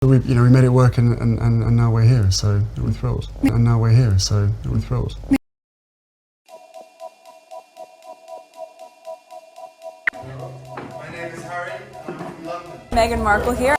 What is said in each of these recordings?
We made it work, and now we're here, so we're thrilled. And now we're here, so we're thrilled. My name is Harry, and I'm from London. Meghan Markle here.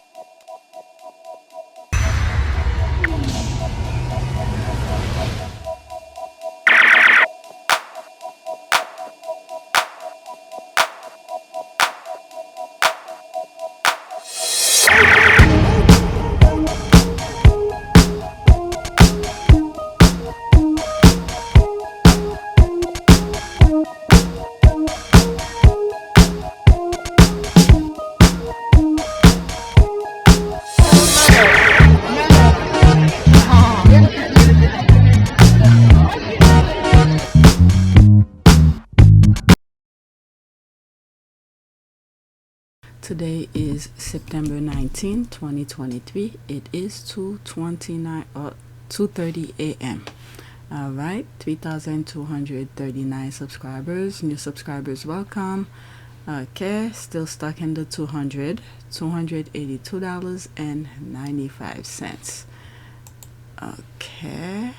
Today is September 19, 2023. It is 2:29 or 2:30 a.m. All right, 3,239 subscribers. New subscribers, welcome. Okay, still stuck in the $282.95. Okay,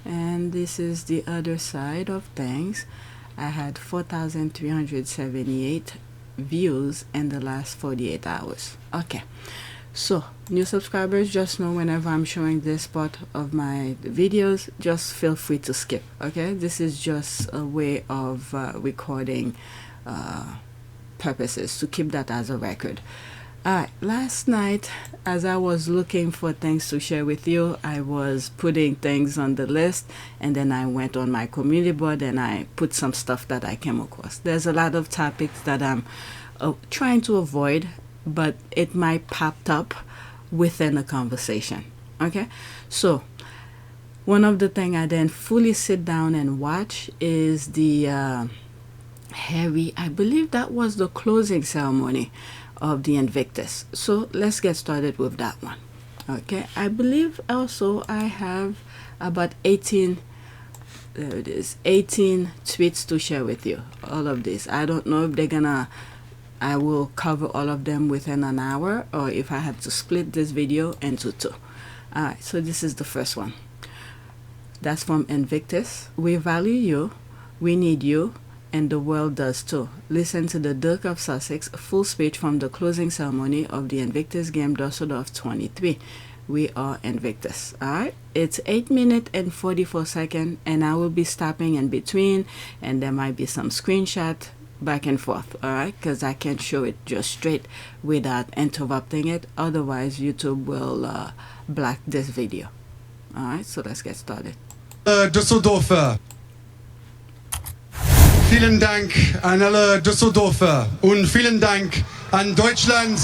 and this is the other side of things. I had 4,378 views in the last 48 hours. Okay, so new subscribers, just know whenever I'm showing this part of my videos, just feel free to skip. Okay, this is just a way of recording purposes, to keep that as a record. Alright, last night as I was looking for things to share with you, I was putting things on the list, and then I went on my community board and I put some stuff that I came across. There's a lot of topics that I'm trying to avoid, but it might pop up within a conversation. Okay, so one of the things I didn't fully sit down and watch is the Harry, I believe that was the closing ceremony of the Invictus. So let's get started with that one. Okay, I believe also I have about 18 tweets to share with you. All of this, I don't know if I will cover all of them within an hour, or if I have to split this video into two. Alright, so this is the first one. That's from Invictus. We value you, we need you, and the world does too. Listen to the Duke of Sussex full speech from the closing ceremony of the Invictus Games Düsseldorf 23. We are Invictus. Alright, it's 8 minutes and 44 seconds, and I will be stopping in between, and there might be some screenshot back and forth. Alright, because I can't show it just straight without interrupting it, otherwise YouTube will block this video. Alright, so let's get started. Düsseldorfer. Vielen Dank an alle Düsseldorfer und vielen Dank an Deutschland.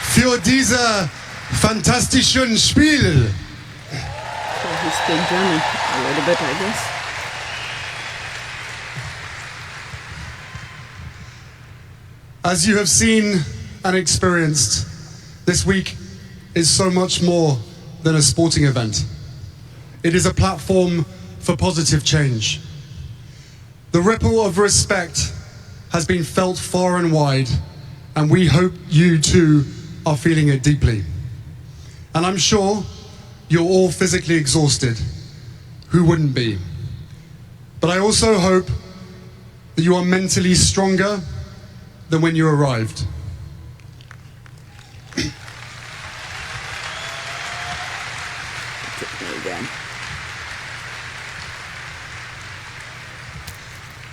Für dieses fantastische Spiel. So he speaks German a little bit, I guess. As you have seen and experienced, this week is so much more than a sporting event. It is a platform for positive change. The ripple of respect has been felt far and wide, and we hope you too are feeling it deeply. And I'm sure you're all physically exhausted. Who wouldn't be? But I also hope that you are mentally stronger than when you arrived.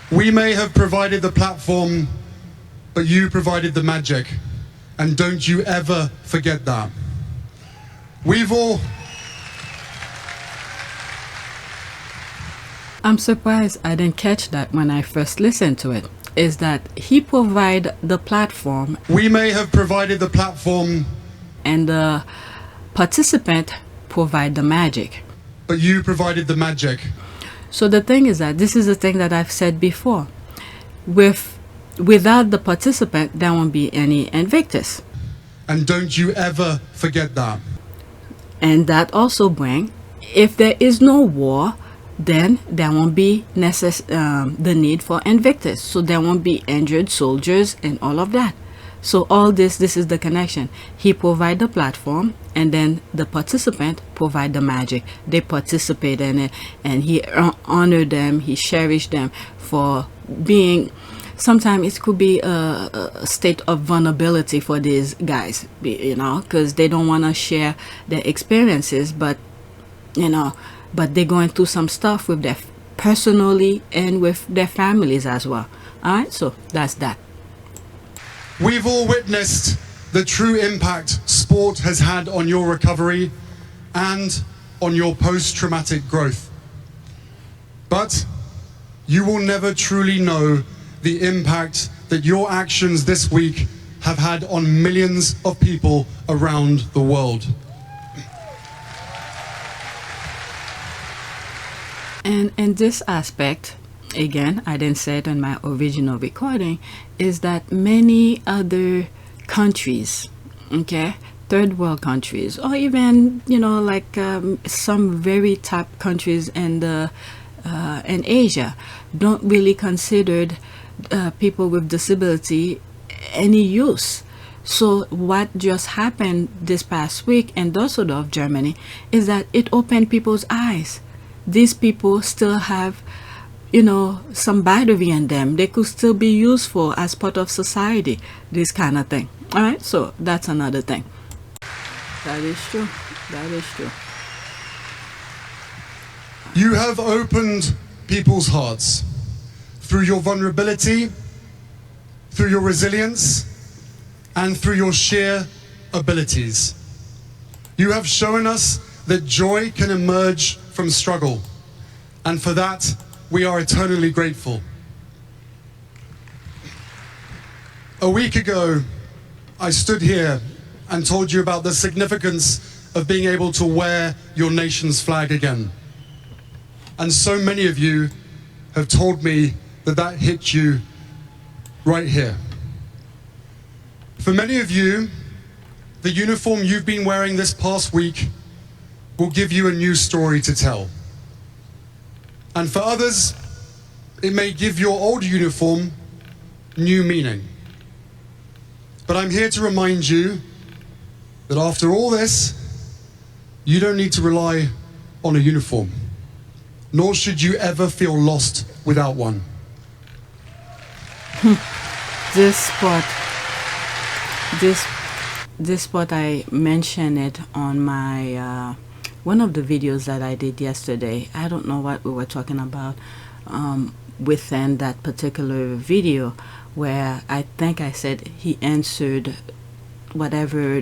We may have provided the platform, but you provided the magic. And don't you ever forget that. I'm surprised I didn't catch that when I first listened to it. Is that he provide the platform. We may have provided the platform, and the participant provide the magic. But you provided the magic. So the thing is that this is the thing that I've said before. Without the participant, there won't be any Invictus. And don't you ever forget that. And that also brings, if there is no war, then there won't be the need for Invictus. So there won't be injured soldiers and all of that. So all this is the connection. He provide the platform, and then the participant provide the magic. They participate in it, and he honor them, he cherish them for being. Sometimes it could be a state of vulnerability for these guys, you know, because they don't want to share their experiences, but you know, but they're going through some stuff with their personally and with their families as well. All right, so that's that. We've all witnessed the true impact sport has had on your recovery and on your post-traumatic growth. But you will never truly know the impact that your actions this week have had on millions of people around the world. And in this aspect, again, I didn't say it in my original recording, is that many other countries, okay, third world countries, or even, you know, like some very top countries in Asia, don't really consider people with disability any use. So what just happened this past week in Düsseldorf, Germany, is that it opened people's eyes. These people still have, you know, some battery in them. They could still be useful as part of society, this kind of thing. All right, so that's another thing. That is true. That is true. You have opened people's hearts through your vulnerability, through your resilience, and through your sheer abilities. You have shown us that joy can emerge from struggle, and for that, we are eternally grateful. A week ago, I stood here and told you about the significance of being able to wear your nation's flag again. And so many of you have told me that that hit you right here. For many of you, the uniform you've been wearing this past week will give you a new story to tell. And for others, it may give your old uniform new meaning. But I'm here to remind you that after all this, you don't need to rely on a uniform, nor should you ever feel lost without one. This spot, I mentioned it on my one of the videos that I did yesterday. I don't know what we were talking about within that particular video, where I think I said he answered whatever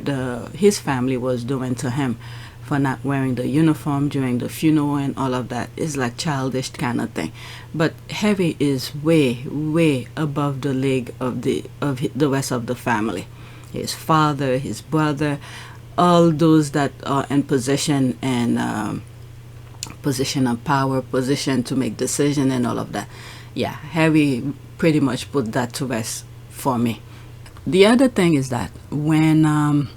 his family was doing to him for not wearing the uniform during the funeral and all of that. Is like childish kind of thing. But Heavy is way above the league of the rest of the family. His father, his brother, all those that are in position and position of power, position to make decision and all of that. Yeah, Heavy pretty much put that to rest for me. The other thing is that when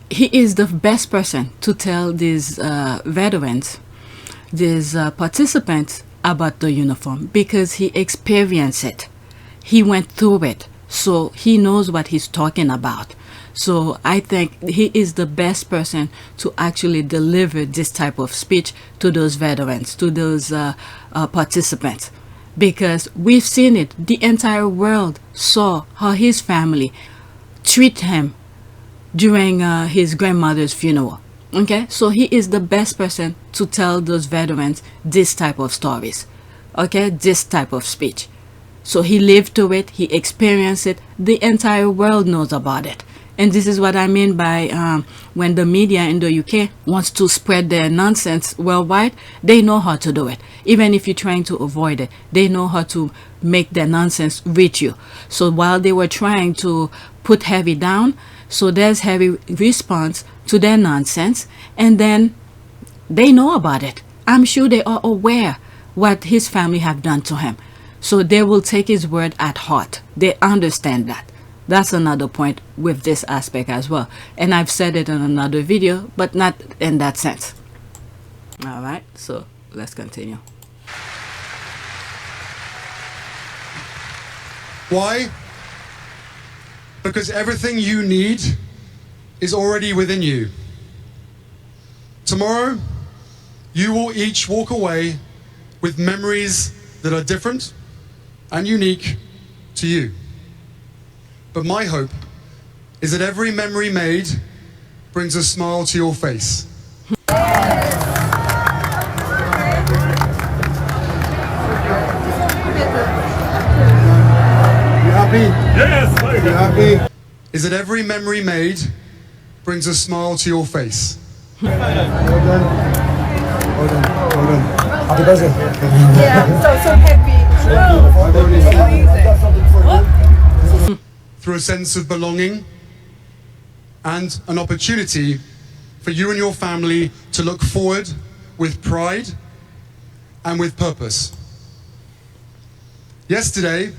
he is the best person to tell these veterans, these participants about the uniform, because he experienced it. He went through it, so he knows what he's talking about. So I think he is the best person to actually deliver this type of speech to those veterans, to those participants, because we've seen it. The entire world saw how his family treat him during his grandmother's funeral. Okay, so he is the best person to tell those veterans this type of stories. Okay, this type of speech. So he lived through it, he experienced it, the entire world knows about it. And this is what I mean by when the media in the UK wants to spread their nonsense worldwide, they know how to do it. Even if you're trying to avoid it, they know how to make their nonsense reach you. So while they were trying to put Heavy down, so there's Heavy response to their nonsense, and then they know about it. I'm sure they are aware what his family have done to him. So they will take his word at heart. They understand that. That's another point with this aspect as well. And I've said it in another video, but not in that sense. All right, so let's continue. Why? Because everything you need is already within you. Tomorrow, you will each walk away with memories that are different and unique to you. But my hope is that every memory made brings a smile to your face. Yes, Happy? Is that every memory made brings a smile to your face. Well done. Well done. Well done. Happy birthday. Yeah, I'm so happy. Amazing. Through a sense of belonging and an opportunity for you and your family to look forward with pride and with purpose. Yesterday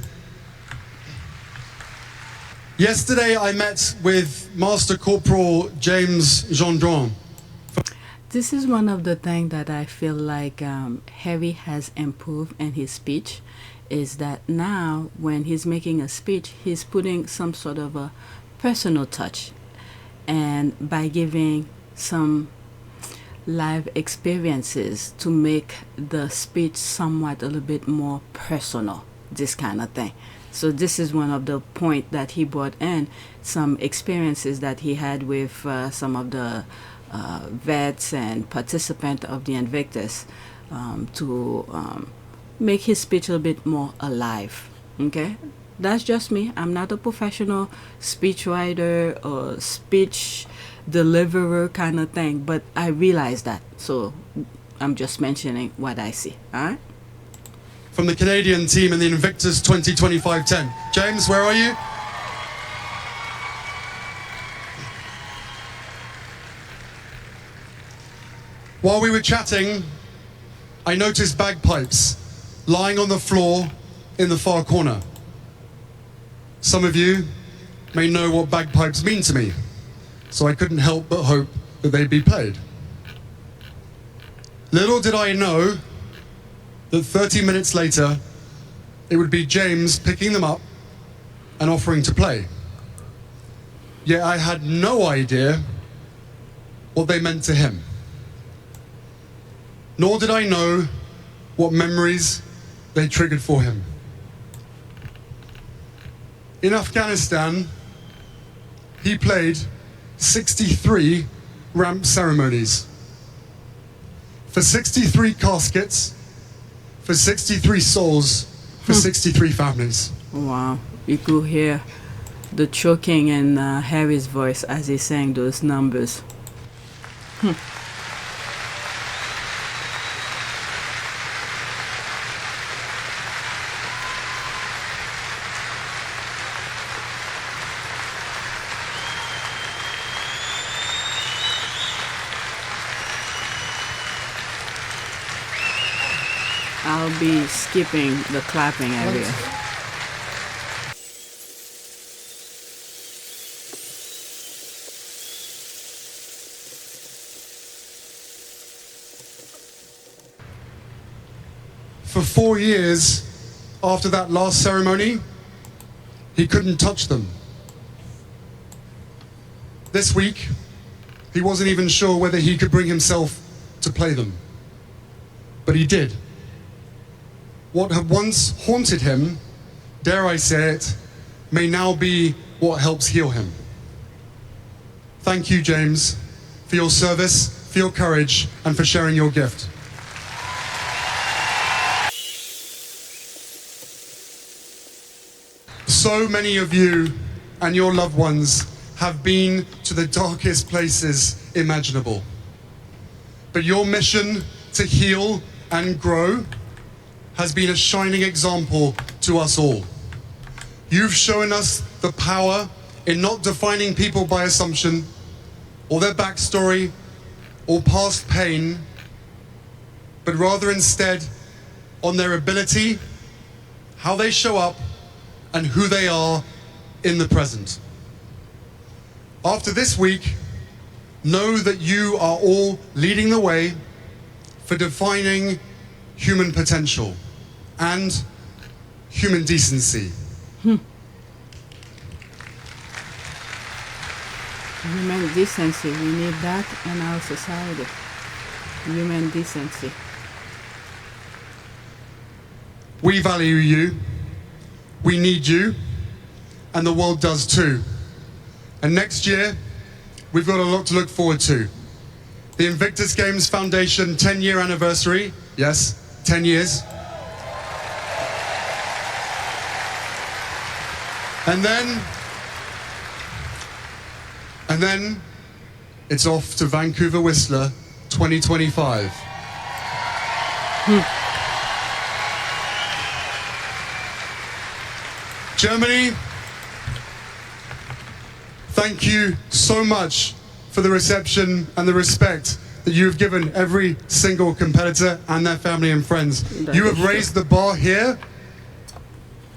I met with Master Corporal James Gendron. This is one of the things that I feel like Harry has improved in his speech, is that now when he's making a speech, he's putting some sort of a personal touch, and by giving some live experiences to make the speech somewhat a little bit more personal, this kind of thing. So this is one of the points that he brought in, some experiences that he had with some of the vets and participants of the Invictus to make his speech a little bit more alive. Okay, that's just me. I'm not a professional speech writer or speech deliverer kind of thing, but I realize that, so I'm just mentioning what I see. All right. From the Canadian team in the Invictus 2025-10. James, where are you? While we were chatting, I noticed bagpipes lying on the floor in the far corner. Some of you may know what bagpipes mean to me, so I couldn't help but hope that they'd be played. Little did I know that 30 minutes later, it would be James picking them up and offering to play. Yet I had no idea what they meant to him. Nor did I know what memories they triggered for him. In Afghanistan, he played 63 ramp ceremonies for 63 caskets, for 63 souls, for 63 families. Wow, you could hear the choking in Harry's voice as he sang those numbers. I'll be skipping the clapping area. For 4 years after that last ceremony, he couldn't touch them. This week, he wasn't even sure whether he could bring himself to play them. But he did. What had once haunted him, dare I say it, may now be what helps heal him. Thank you, James, for your service, for your courage, and for sharing your gift. So many of you and your loved ones have been to the darkest places imaginable. But your mission to heal and grow has been a shining example to us all. You've shown us the power in not defining people by assumption, or their backstory, or past pain, but rather instead on their ability, how they show up, and who they are in the present. After this week, know that you are all leading the way for defining human potential and human decency. Human decency, we need that in our society. Human decency. We value you, we need you, and the world does too. And next year, we've got a lot to look forward to. The Invictus Games Foundation 10-year anniversary. Yes, 10 years. And then it's off to Vancouver Whistler 2025. Germany, thank you so much for the reception and the respect that you've given every single competitor and their family and friends. You have raised the bar here.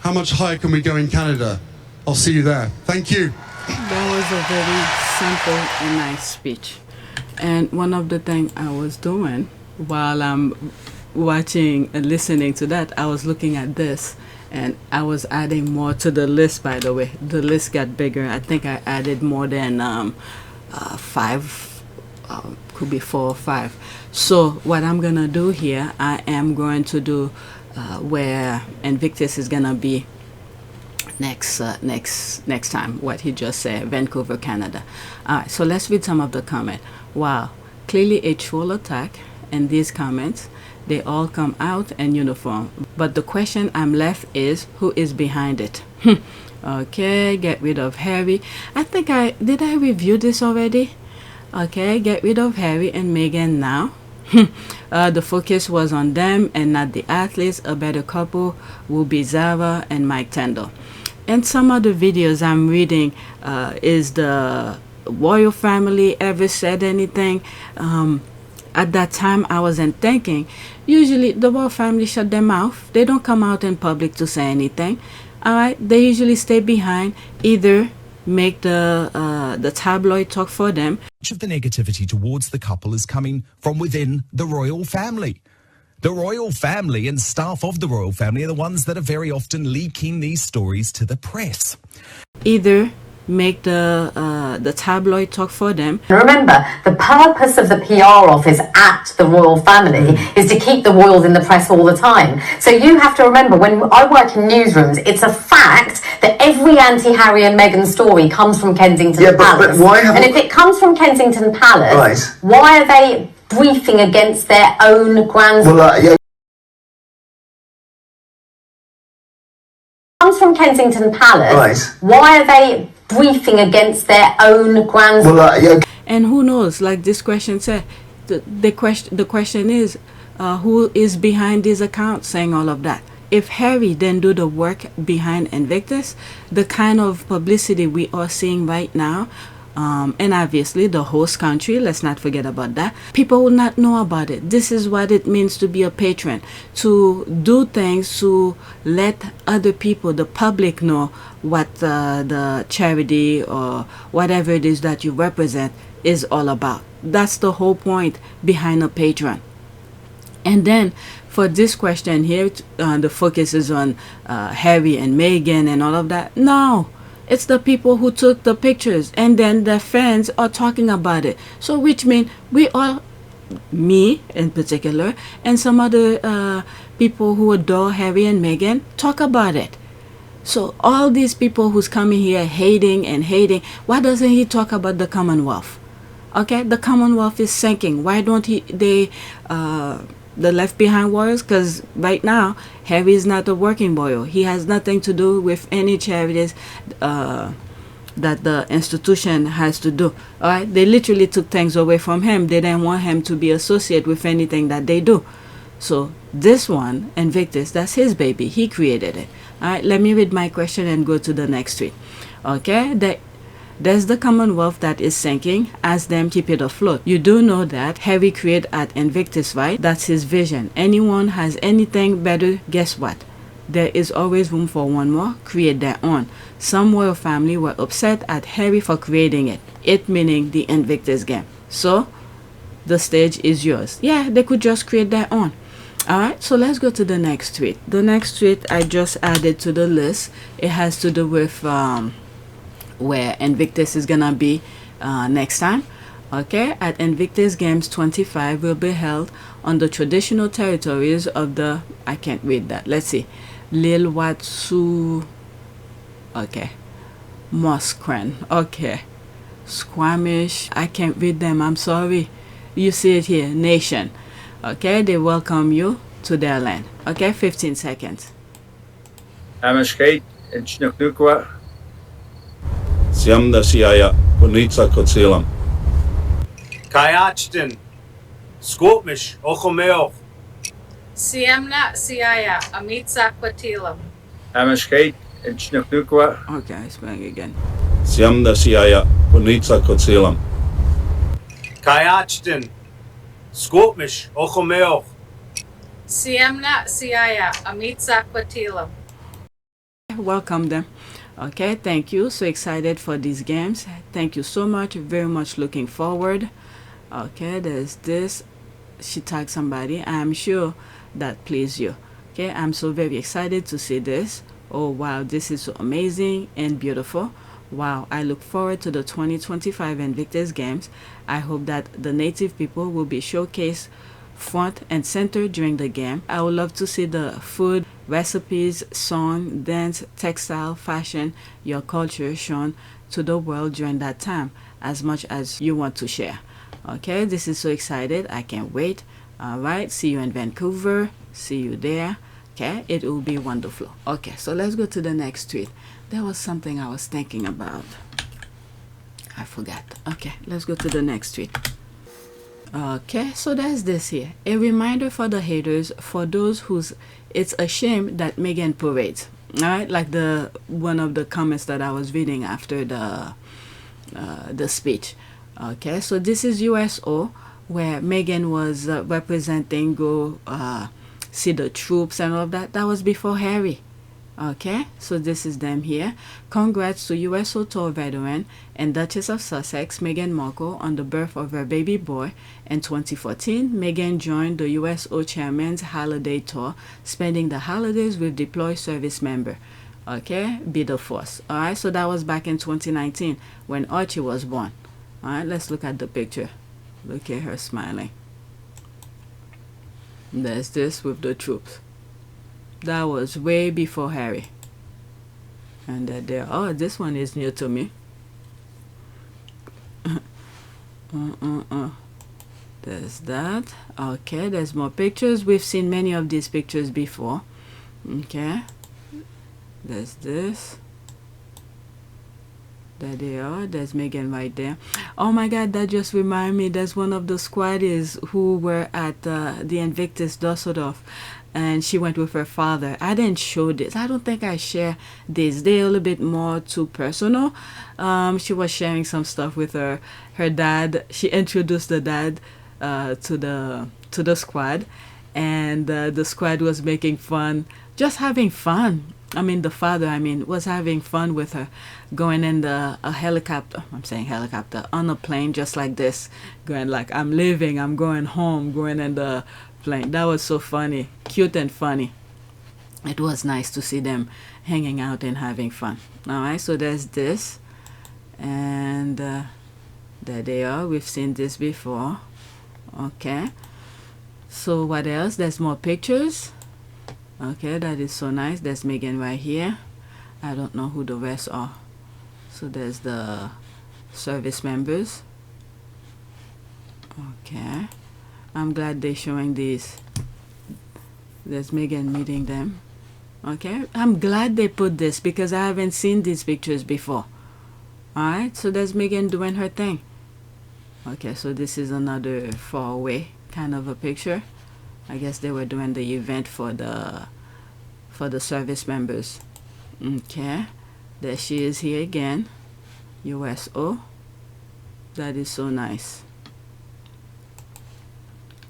How much higher can we go in Canada? I'll see you there. Thank you. That was a very simple and nice speech. And one of the things I was doing while I'm watching and listening to that, I was looking at this and I was adding more to the list, by the way. The list got bigger. I think I added more than 5, could be 4 or 5. So what I'm going to do here, I am going to do where Invictus is going to be next time, what he just said, Vancouver, Canada. All right, so let's read some of the comment. Wow, clearly a troll attack, and these comments, they all come out in uniform. But the question I'm left is, who is behind it? Okay, get rid of Harry. I think did I review this already? Okay, get rid of Harry and Meghan now. The focus was on them and not the athletes. A better couple will be Zara and Mike Tendall. And some of the videos I'm reading, is the royal family ever said anything? At that time, I wasn't thinking. Usually, the royal family shut their mouth. They don't come out in public to say anything. All right, they usually stay behind, either make the tabloid talk for them. Much of the negativity towards the couple is coming from within the royal family. The royal family and staff of the royal family are the ones that are very often leaking these stories to the press. Either make the tabloid talk for them. Remember, the purpose of the PR office at the royal family is to keep the royals in the press all the time. So you have to remember, when I work in newsrooms, it's a fact that every anti-Harry and Meghan story comes from Kensington Palace. But why and if it comes from Kensington Palace, why are they briefing against their own grandson? Comes from Kensington Palace. Why are they briefing against their own grandson? And who knows, like this question said, the question is, who is behind these accounts saying all of that? If Harry then do the work behind Invictus, the kind of publicity we are seeing right now, and obviously the host country, let's not forget about that, people will not know about it. This is what it means to be a patron, to do things to let other people, the public, know what the charity or whatever it is that you represent is all about. That's the whole point behind a patron. And then for this question here, the focus is on Harry and Meghan and all of that. No, it's the people who took the pictures, and then their fans are talking about it. So which means we all, me in particular, and some other people who adore Harry and Meghan, talk about it. So all these people who's coming here hating and hating, why doesn't he talk about the Commonwealth? Okay, the Commonwealth is sinking. Why don't the left behind royals? Because right now Harry is not a working royal. He has nothing to do with any charities that the institution has to do. All right, they literally took things away from him. They didn't want him to be associated with anything that they do. So this one, Invictus, that's his baby. He created it. All right, let me read my question and go to the next tweet. Okay, there's the Commonwealth that is sinking. Ask them, keep it afloat. You do know that Harry created at Invictus, right? That's his vision. Anyone has anything better, guess what? There is always room for one more. Create their own. Some royal family were upset at Harry for creating it. It meaning the Invictus game. So the stage is yours. Yeah, they could just create their own. All right, so let's go to the next tweet. The next tweet I just added to the list. It has to do with where Invictus is gonna be next time. Okay, at Invictus Games 25 will be held on the traditional territories of the, I can't read that, let's see, Lilwatsu, okay, Musqueam, okay, Squamish, I can't read them, I'm sorry. You see it here, nation. Okay, they welcome you to their land. Okay, 15 seconds. xʷməthkվəy xʷməthkվəy Siamda siaya punitsa kotsilam. Kayachtin Skopmish Ochomeoch Siemna Siaya Amitsa Quatilam. xʷməthkvəy xʷməthkvəy Okay, I spelling again. Siamda siaya punitsa kotsilam. Kayachtin Skopmish Ochomeoch Siemna Siaya Amitsa Quatilam. Welcome them. Okay, thank you. So excited for these games. Thank you so much. Very much looking forward. Okay, there's this. She tagged somebody. I'm sure that pleased you. Okay, I'm so very excited to see this. Oh wow, this is so amazing and beautiful. Wow, I look forward to the 2025 Invictus Games. I hope that the native people will be showcased front and center during the game. I would love to see the food, recipes, song, dance, textile, fashion, your culture shown to the world during that time as much as you want to share. Okay, this is so excited. I can't wait. All right, see you in Vancouver. See you there. Okay, it will be wonderful. Okay, so let's go to the next tweet. There was something I was thinking about. I forgot. Okay, let's go to the next tweet. Okay, so there's this here. A reminder for the haters, for those who's it's a shame that Meghan parades. All right, like the one of the comments that I was reading after the speech. Okay, so this is USO where Meghan was representing, go see the troops and all of that. That was before Harry. Okay, so this is them here. Congrats to USO tour veteran and Duchess of Sussex, Meghan Markle, on the birth of her baby boy. In 2014, Meghan joined the USO chairman's holiday tour, spending the holidays with deployed service member. Okay, be the force. All right, so that was back in 2019 when Archie was born. All right, let's look at the picture. Look at her smiling. There's this with the troops. That was way before Harry. And there, oh, this one is new to me. There's that. Okay, there's more pictures. We've seen many of these pictures before. Okay, there's this. There they are. There's Meghan right there. Oh my God, that just reminded me. There's one of the squaddies who were at the Invictus Dusseldorf, and she went with her father. I didn't show this. I don't think I share this. They're a little bit more too personal. She was sharing some stuff with her dad. She introduced the dad to the squad, and the squad was making fun, just having fun. I mean, the father, was having fun with her, going in a helicopter. I'm saying helicopter, on a plane, just like this, going like, I'm leaving, I'm going home, going in the plane. That was so funny, cute and funny. It was nice to see them hanging out and having fun. All right, so there's this, and there they are. We've seen this before. Okay, so what else? There's more pictures. Okay, that is so nice. There's Meghan right here. I don't know who the rest are. So there's the service members. Okay, I'm glad they're showing these. There's Meghan meeting them. Okay, I'm glad they put this because I haven't seen these pictures before. Alright, so there's Meghan doing her thing. Okay, so this is another far away kind of a picture. I guess they were doing the event for the service members. Okay, there she is here again. USO. That is so nice.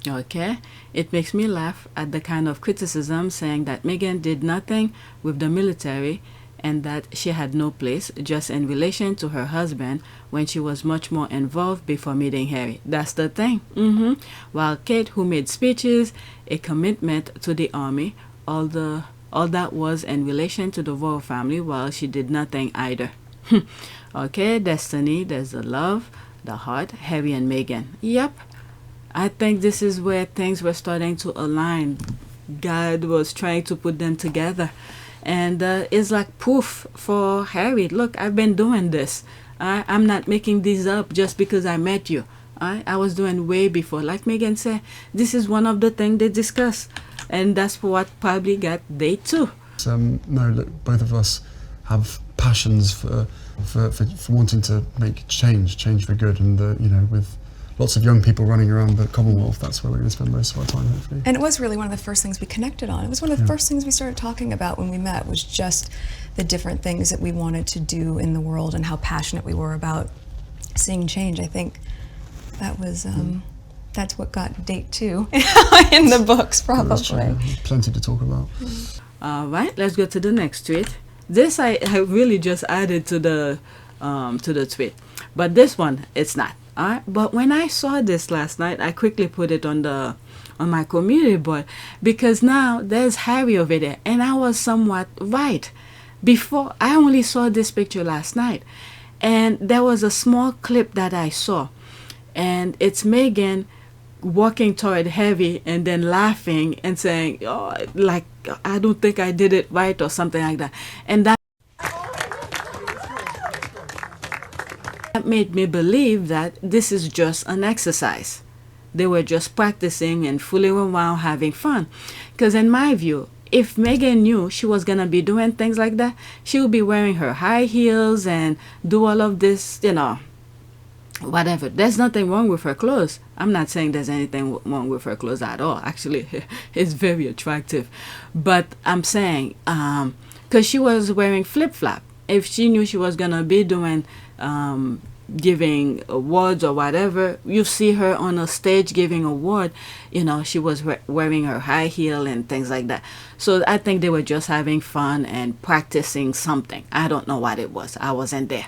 Okay, it makes me laugh at the kind of criticism saying that Meghan did nothing with the military and that she had no place just in relation to her husband when she was much more involved before meeting Harry. That's the thing. While Kate, who made speeches, a commitment to the army, all that was in relation to the royal family, while she did nothing either. Okay, Destiny, there's the love, the heart, Harry and Meghan. Yep, I think this is where things were starting to align. God was trying to put them together. And it's like proof for Harry. Look, I've been doing this. I'm not making these up just because I met you. I was doing way before. Like Meghan said, this is one of the things they discuss. And that's what probably got day 2. No, look, both of us have passions for wanting to make change for good, and you know, with lots of young people running around the Commonwealth, that's where we're going to spend most of our time, hopefully. And it was really one of the first things we connected on. It was one of the first things we started talking about when we met, was just the different things that we wanted to do in the world and how passionate we were about seeing change. I think that was, that's what got date 2 in the books, probably. Plenty to talk about. All right, let's go to the next tweet. This I really just added to the tweet, but this one, it's not. But when I saw this last night, I quickly put it on my community board, because now there's Harry over there, and I was somewhat right. Before, I only saw this picture last night, and there was a small clip that I saw, and it's Meghan walking toward Harry and then laughing and saying, oh, like, I don't think I did it right, or something like that. And that made me believe that this is just an exercise. They were just practicing and fooling around, having fun. Because in my view, if Meghan knew she was going to be doing things like that, she would be wearing her high heels and do all of this, you know, whatever. There's nothing wrong with her clothes. I'm not saying there's anything wrong with her clothes at all. Actually, it's very attractive. But I'm saying, because she was wearing flip-flop. If she knew she was going to be doing giving awards or whatever, you see her on a stage giving award, you know, she was wearing her high heel and things like that. So I think they were just having fun and practicing something. I don't know what it was. I wasn't there.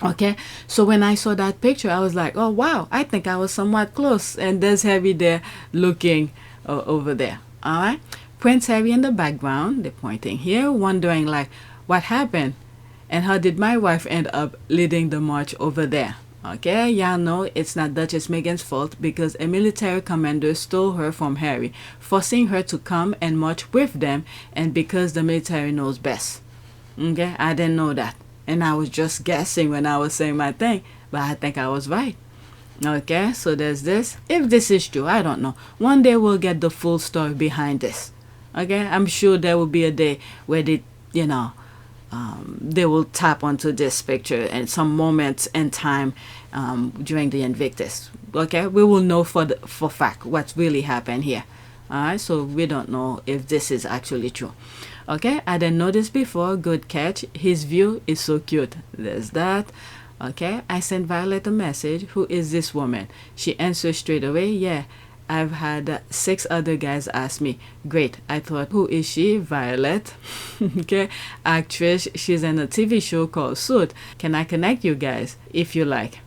Okay, so when I saw that picture, I was like, oh wow, I think I was somewhat close. And there's Harry there looking over there. All right, Prince Harry in the background, they're pointing here, wondering like, what happened? And how did my wife end up leading the march over there? Okay, y'all know it's not Duchess Meghan's fault, because a military commander stole her from Harry, forcing her to come and march with them, and because the military knows best. Okay, I didn't know that. And I was just guessing when I was saying my thing, but I think I was right. Okay, so there's this. If this is true, I don't know. One day we'll get the full story behind this. Okay, I'm sure there will be a day where they, you know, they will tap onto this picture and some moments in time during the Invictus. Okay, we will know for fact what's really happened here. All right, so we don't know if this is actually true. Okay, I didn't know this before. Good catch. His view is so cute. There's that. Okay, I sent Violet a message. Who is this woman? She answered straight away. Yeah, I've had 6 other guys ask me. Great. I thought, who is she? Violet. Okay, actress. She's in a TV show called Suit. Can I connect you guys if you like?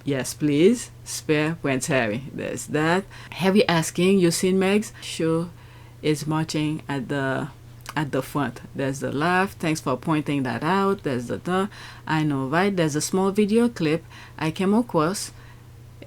Yes, please. Spare Prince Harry. There's that. Harry asking, you seen Meg's? Sure is marching at the front. There's the laugh. Thanks for pointing that out. There's the I know, right? There's a small video clip I came across.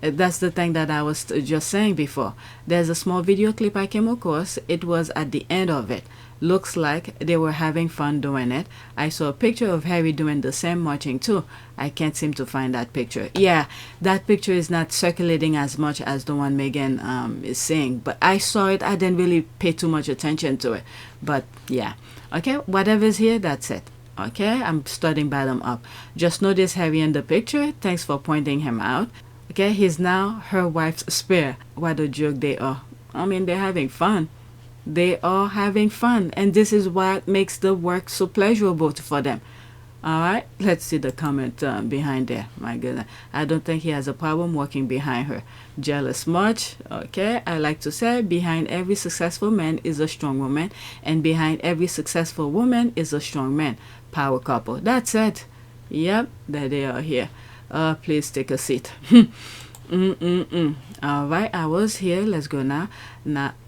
That's the thing that I was just saying before. There's a small video clip I came across. It was at the end of it. Looks like they were having fun doing it. I saw a picture of Harry doing the same marching too. I can't seem to find that picture. Yeah, that picture is not circulating as much as the one Meghan is saying. But I saw it. I didn't really pay too much attention to it. But yeah. Okay, whatever's here, that's it. Okay, I'm starting bottom up. Just notice Harry in the picture. Thanks for pointing him out. Okay, he's now her wife's spare. What a joke they are. I mean, they're having fun. They are having fun. And this is what makes the work so pleasurable for them. All right, let's see the comment behind there. My goodness. I don't think he has a problem walking behind her. Jealous much? Okay, I like to say behind every successful man is a strong woman. And behind every successful woman is a strong man. power couple. That's it. Yep, there they are here. Please take a seat. All right, I was here. Let's go now.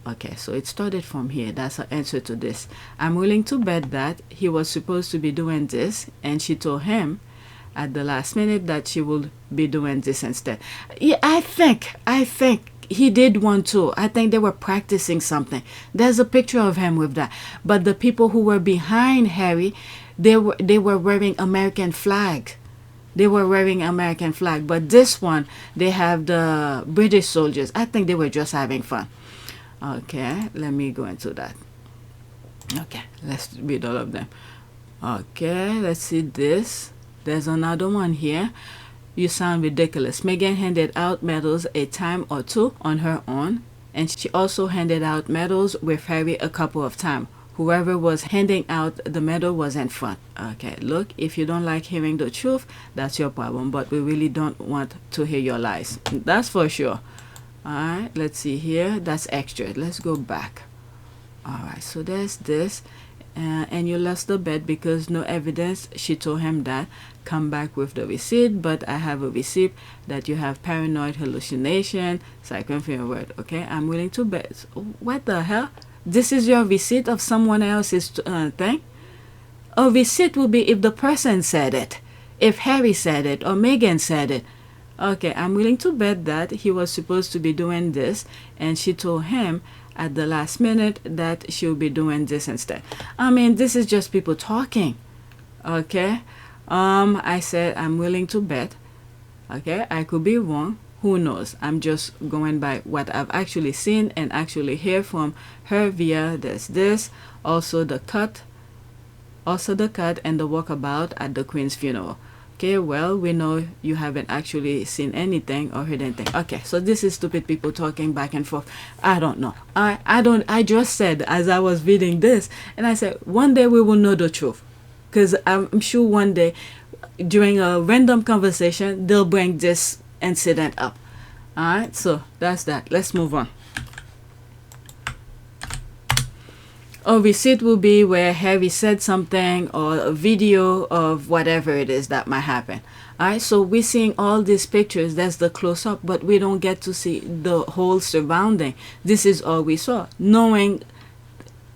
Okay, so it started from here. That's the answer to this. I'm willing to bet that he was supposed to be doing this, and she told him at the last minute that she would be doing this instead. Yeah, I think he did one too. I think they were practicing something. There's a picture of him with that. But the people who were behind Harry, they were wearing American flag. They were wearing American flag. But this one, they have the British soldiers. I think they were just having fun. Okay, let me go into that. Okay, let's read all of them. Okay, let's see this. There's another one here. You sound ridiculous. Meghan handed out medals a time or two on her own, and she also handed out medals with Harry a couple of times. Whoever was handing out the medal was in front. Okay, look, if you don't like hearing the truth, that's your problem, but we really don't want to hear your lies. That's for sure. All right, let's see here. That's extra. Let's go back. All right, so there's this. And you lost the bet because no evidence. She told him that. Come back with the receipt, but I have a receipt that you have paranoid hallucination, psychotic word. Okay, I'm willing to bet. What the hell? This is your receipt of someone else's thing? A receipt will be if the person said it, if Harry said it or Meghan said it. Okay, I'm willing to bet that he was supposed to be doing this, and she told him at the last minute that she'll be doing this instead. I mean, this is just people talking. Okay, I said I'm willing to bet. Okay, I could be wrong. Who knows? I'm just going by what I've actually seen and actually hear from her via this. Also the cut and the walkabout at the Queen's funeral. Okay, well, we know you haven't actually seen anything or heard anything. Okay, so this is stupid people talking back and forth. I don't know. I just said as I was reading this, and I said one day we will know the truth, because I'm sure one day during a random conversation they'll bring this incident up. All right, so that's that. Let's move on. A receipt will be where Harry said something or a video of whatever it is that might happen. Alright, so we're seeing all these pictures. That's the close-up, but we don't get to see the whole surrounding. This is all we saw, knowing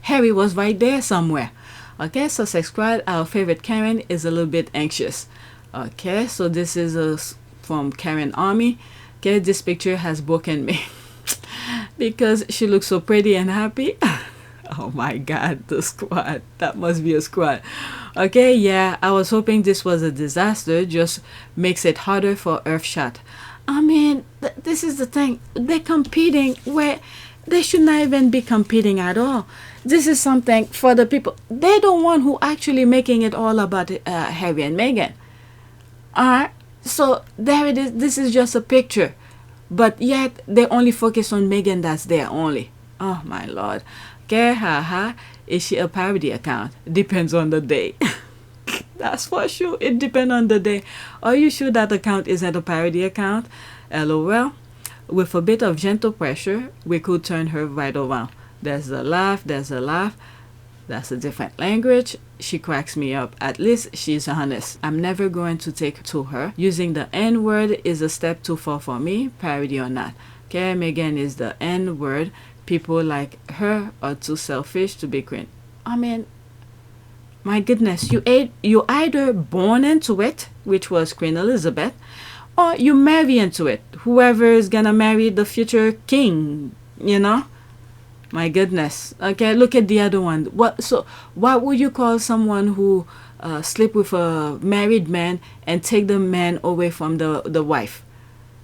Harry was right there somewhere. Okay, so subscribe. Our favorite Karen is a little bit anxious. Okay, so this is from Karen Army. Okay, this picture has broken me because she looks so pretty and happy. Oh my god, the squad. That must be a squad. Okay, yeah, I was hoping this was a disaster. Just makes it harder for Earthshot. I mean, this is the thing. They're competing where they should not even be competing at all. This is something for the people. They're the one who actually making it all about Harry and Meghan. Alright, so there it is. This is just a picture. But yet, they only focus on Meghan. That's there only. Oh my lord. Okay, haha. Is she a parody account? Depends on the day. That's for sure. It depends on the day. Are you sure that account isn't a parody account? LOL. With a bit of gentle pressure, we could turn her right around. There's a laugh, there's a laugh. That's a different language. She cracks me up. At least she's honest. I'm never going to take to her. Using the N-word is a step too far for me, parody or not. Okay, Meghan is the N-word. People like her are too selfish to be cringe. I mean, my goodness, you either born into it, which was Queen Elizabeth, or you marry into it. Whoever is gonna marry the future king, you know? My goodness. Okay, look at the other one. What would you call someone who sleep with a married man and take the man away from the wife,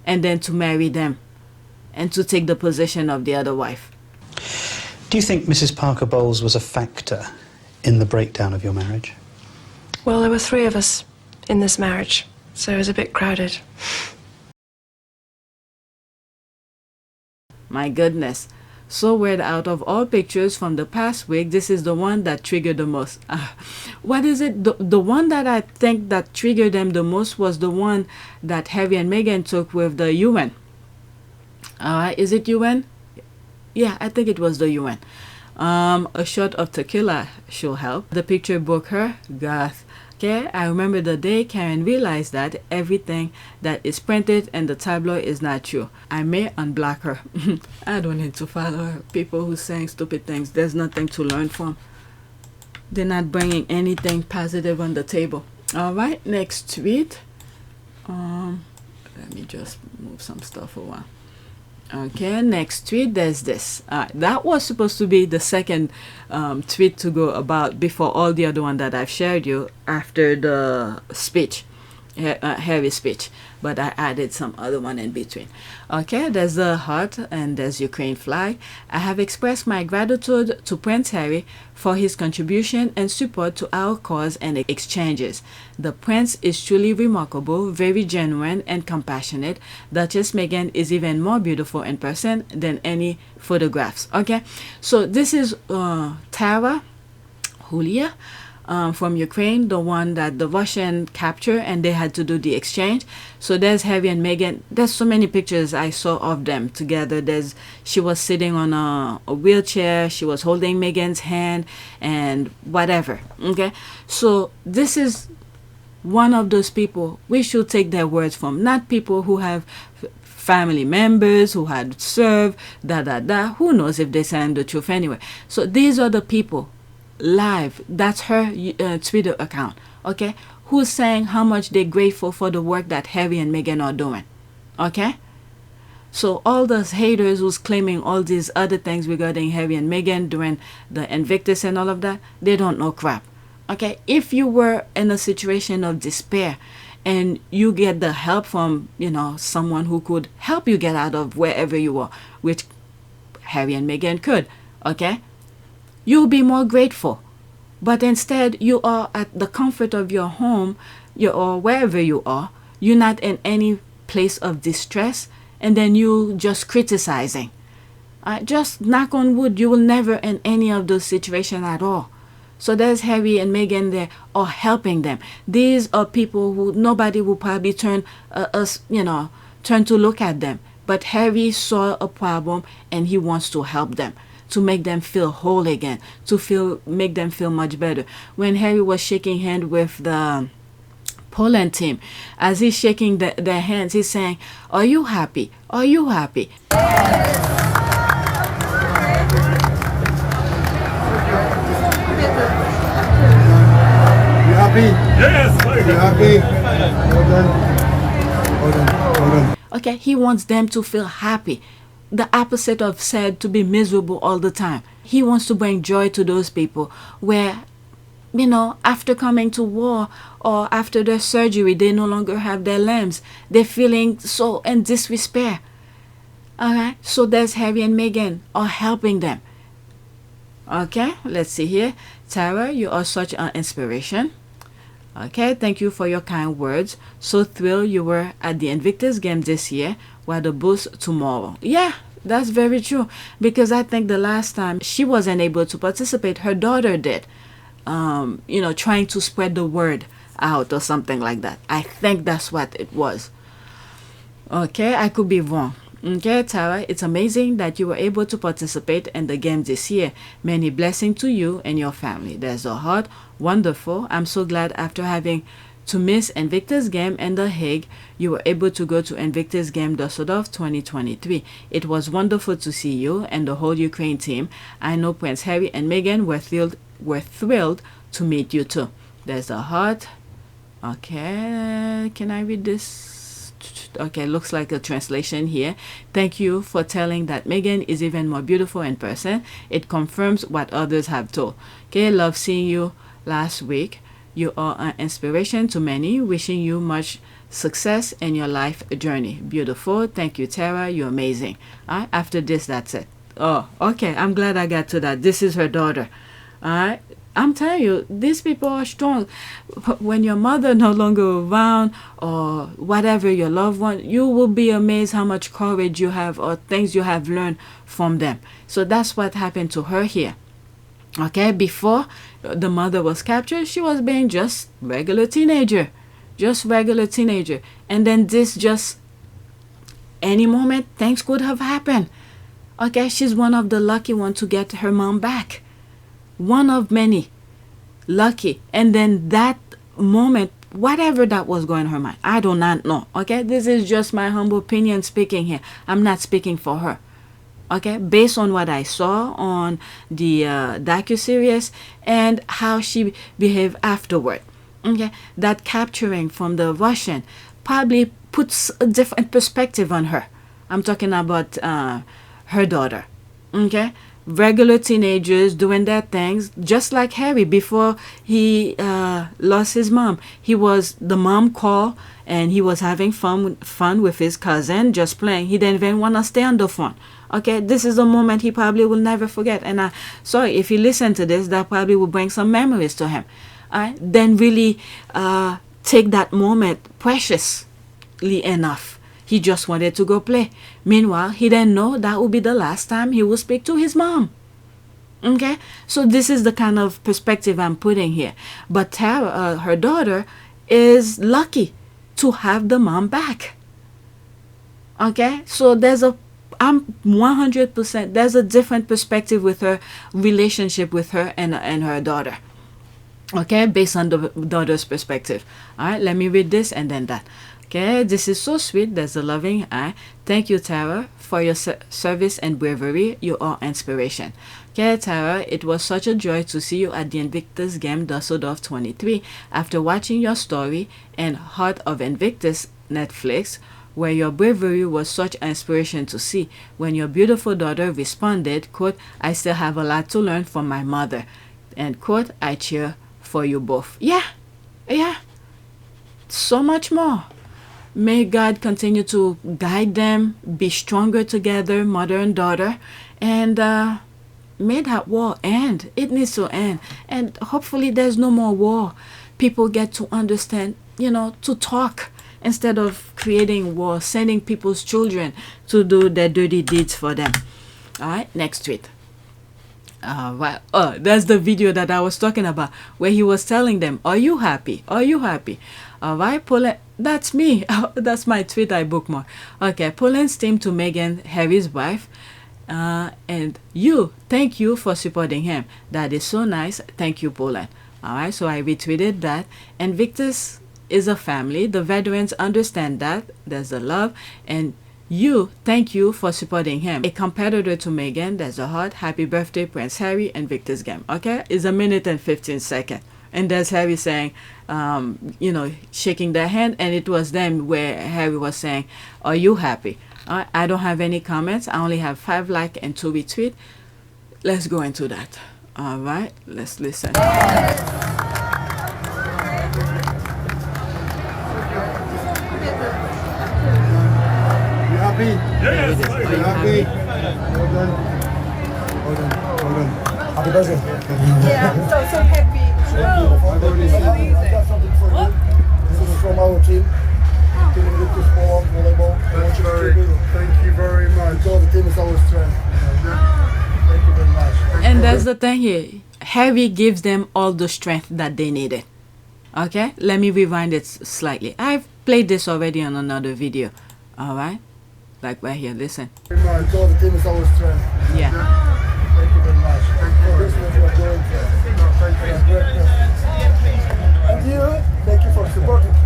and then to marry them, and to take the position of the other wife? Do you think Mrs. Parker Bowles was a factor in the breakdown of your marriage? Well, there were 3 of us in this marriage, so it was a bit crowded. My goodness. So weird. Out of all pictures from the past week, this is the one that triggered the most. What is it? The one that I think that triggered them the most was the one that Harry and Meghan took with the UN. Is it UN? Yeah, I think it was the UN. A shot of tequila should help. The picture broke her. God. Okay, I remember the day Karen realized that everything that is printed in the tabloid is not true. I may unblock her. I don't need to follow her. People who saying stupid things, there's nothing to learn from. They're not bringing anything positive on the table. All right, next tweet. Let me just move some stuff around. Okay, next tweet, there's this. That was supposed to be the second tweet to go about before all the other one that I've shared you after the speech, Harry's speech. But I added some other one in between. Okay, there's the heart and there's Ukraine flag. I have expressed my gratitude to Prince Harry for his contribution and support to our cause and exchanges. The Prince is truly remarkable, very genuine and compassionate. Duchess Meghan is even more beautiful in person than any photographs. Okay, so this is Tara Julia. From Ukraine, the one that the Russian captured and they had to do the exchange. So there's Harry and Meghan. There's so many pictures I saw of them together. She was sitting on a wheelchair. She was holding Meghan's hand and whatever. Okay, so this is one of those people we should take their words from, not people who have family members who had served, Who knows if they saying the truth anyway. So these are the people live, that's her Twitter account, okay, who's saying how much they're grateful for the work that Harry and Meghan are doing. Okay, so all those haters who's claiming all these other things regarding Harry and Meghan during the Invictus and all of that, they don't know crap. Okay, if you were in a situation of despair and you get the help from, someone who could help you get out of wherever you are, which Harry and Meghan could, okay, you'll be more grateful. But instead, you are at the comfort of your home, or wherever you are. You're not in any place of distress, and then you just criticizing. Just knock on wood, you will never in any of those situations at all. So there's Harry and Meghan there are helping them. These are people who nobody will probably turn to look at them. But Harry saw a problem and he wants to help them, to make them feel whole again, make them feel much better. When Harry was shaking hand with the Poland team, as he's shaking their hands, he's saying, "Are you happy? Are you happy?" You happy? Yes, You happy? Hold on. Hold on. Okay, he wants them to feel happy. The opposite of said to be miserable all the time. He wants to bring joy to those people where, after coming to war or after their surgery, they no longer have their limbs. They're feeling so in despair. All right, so there's Harry and Meghan are helping them. Okay, let's see here. Tara, you are such an inspiration. Okay, thank you for your kind words. So thrilled you were at the Invictus Games this year, while the boost tomorrow. Yeah, that's very true. Because I think the last time she wasn't able to participate, her daughter did. Trying to spread the word out or something like that. I think that's what it was. Okay, I could be wrong. Okay, Tara, it's amazing that you were able to participate in the games this year. Many blessings to you and your family. There's a heart. Wonderful. I'm so glad after having to miss Invictus Game in The Hague, you were able to go to Invictus Game Düsseldorf 2023. It was wonderful to see you and the whole Ukraine team. I know Prince Harry and Meghan were thrilled to meet you too. There's a heart. Okay, can I read this? Okay, looks like a translation here. Thank you for telling that Meghan is even more beautiful in person. It confirms what others have told. Okay, love seeing you last week. You are an inspiration to many. Wishing you much success in your life journey. Beautiful. Thank you, Tara. You're amazing. After this, that's it. Oh, okay. I'm glad I got to that. This is her daughter. All right. I'm telling you, these people are strong. When your mother no longer around or whatever, your loved one, you will be amazed how much courage you have or things you have learned from them. So that's what happened to her here. Okay, before the mother was captured, she was being just regular teenager. And then this just, any moment, things could have happened. Okay, she's one of the lucky ones to get her mom back. One of many lucky. And then that moment, whatever that was going on her mind, I do not know. Okay, this is just my humble opinion speaking here. I'm not speaking for her. Okay, based on what I saw on the docuseries and how she behaved afterward. Okay, that capturing from the Russian probably puts a different perspective on her. I'm talking about her daughter. Okay, regular teenagers doing their things, just like Harry before he lost his mom. The mom called and he was having fun with his cousin, just playing. He didn't even want to stay on the phone. Okay, this is a moment he probably will never forget. And sorry, if you listen to this, that probably will bring some memories to him. Then really take that moment preciously enough. He just wanted to go play. Meanwhile, he didn't know that would be the last time he would speak to his mom. Okay, so this is the kind of perspective I'm putting here. But Tara, her daughter, is lucky to have the mom back. Okay, so I'm 100%, there's a different perspective with her relationship with her and her daughter. Okay, based on the daughter's perspective. All right, let me read this and then that. Okay, this is so sweet. There's a loving eye. Thank you, Tara, for your service and bravery. You are inspiration. Okay, Tara, it was such a joy to see you at the Invictus Games Dusseldorf 23 after watching your story and Heart of Invictus Netflix, where your bravery was such inspiration to see. When your beautiful daughter responded, quote, I still have a lot to learn from my mother, and quote, I cheer for you both. Yeah, so much more. May God continue to guide them, be stronger together, mother and daughter, and may that war end. It needs to end. And hopefully there's no more war. People get to understand, to talk instead of creating war, sending people's children to do their dirty deeds for them. All right, next tweet. That's the video that I was talking about, where he was telling them, are you happy? Are you happy? All right, Poland, that's me. That's my tweet I bookmarked. Okay, Poland's team to Meghan, Harry's wife. And thank you for supporting him. That is so nice. Thank you, Poland. All right, so I retweeted that. Invictus is a family. The veterans understand that. There's a love. And thank you for supporting him. A competitor to Meghan, there's a heart. Happy birthday, Prince Harry, Invictus Game. Okay, it's 1 minute and 15 seconds. And there's Harry saying, shaking their hand. And it was them where Harry was saying, are you happy? I don't have any comments. I only have 5 likes and 2 retweets. Let's go into that. All right, let's listen. You happy? Yes. Are you happy? Hold on. Happy birthday. Yeah, I'm so happy. I've got something for you. This is from our team. Team Invictus volleyball. Thank you very much. Because the team is our strength. Thank you very much. And that's the thing here. Harry gives them all the strength that they needed. Okay, let me rewind it slightly. I've played this already on another video. All right, like right here. Listen. Because the team is our strength. Yeah. Thank you very much. This is what you are doing. Thank you. And you, thank you for supporting me.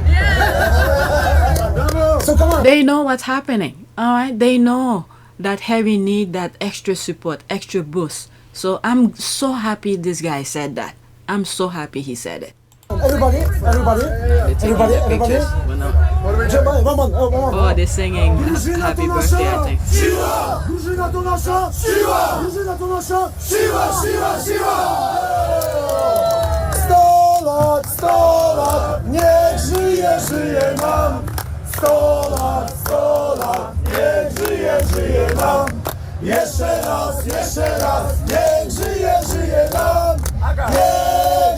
So come on. They know what's happening. All right, they know that Harry need that extra support, extra boost. So I'm so happy this guy said that. I'm so happy he said it. Everybody. Oh, they're singing happy birthday, I think. Drużyna to nasza siła! Drużyna to nasza siła! 100 lat, niech żyje nam! 100 lat, niech żyje nam! Jeszcze raz, niech żyje nam! Niech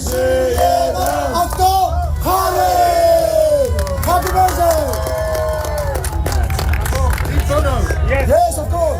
żyje nam! A kto? Harry! Happy birthday! Yes, of course!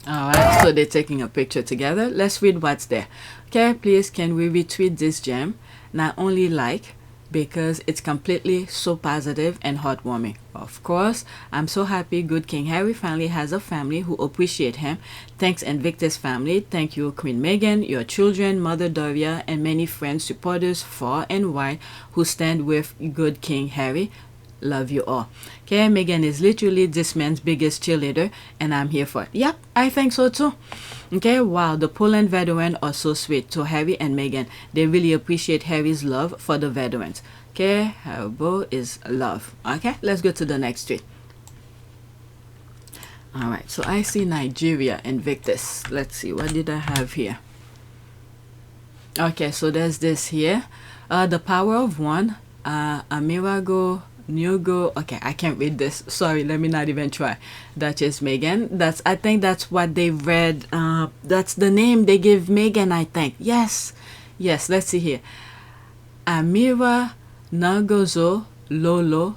Alright, so they're taking a picture together. Let's read what's there. Okay, please can we retweet this gem? Not only like, because it's completely so positive and heartwarming. Of course, I'm so happy good King Harry finally has a family who appreciate him. Thanks Invictus family. Thank you Queen Meghan, your children, Mother Doria, and many friends, supporters far and wide who stand with good King Harry. Love you all. Okay, Meghan is literally this man's biggest cheerleader, and I'm here for it. Yep, I think so too. Okay, wow, the Poland veterans are so sweet to Harry and Meghan. They really appreciate Harry's love for the veterans. Okay, Harbo is love. Okay, let's go to the next tweet. Alright, so I see Nigeria, Invictus. Let's see, what did I have here? Okay, so there's this here. The Power of One, Amira Ngozo. Okay, I can't read this. Sorry, let me not even try. Duchess Meghan. I think that's what they read. That's the name they give Meghan, I think. Yes. Let's see here. Amira Ngozo Lolo,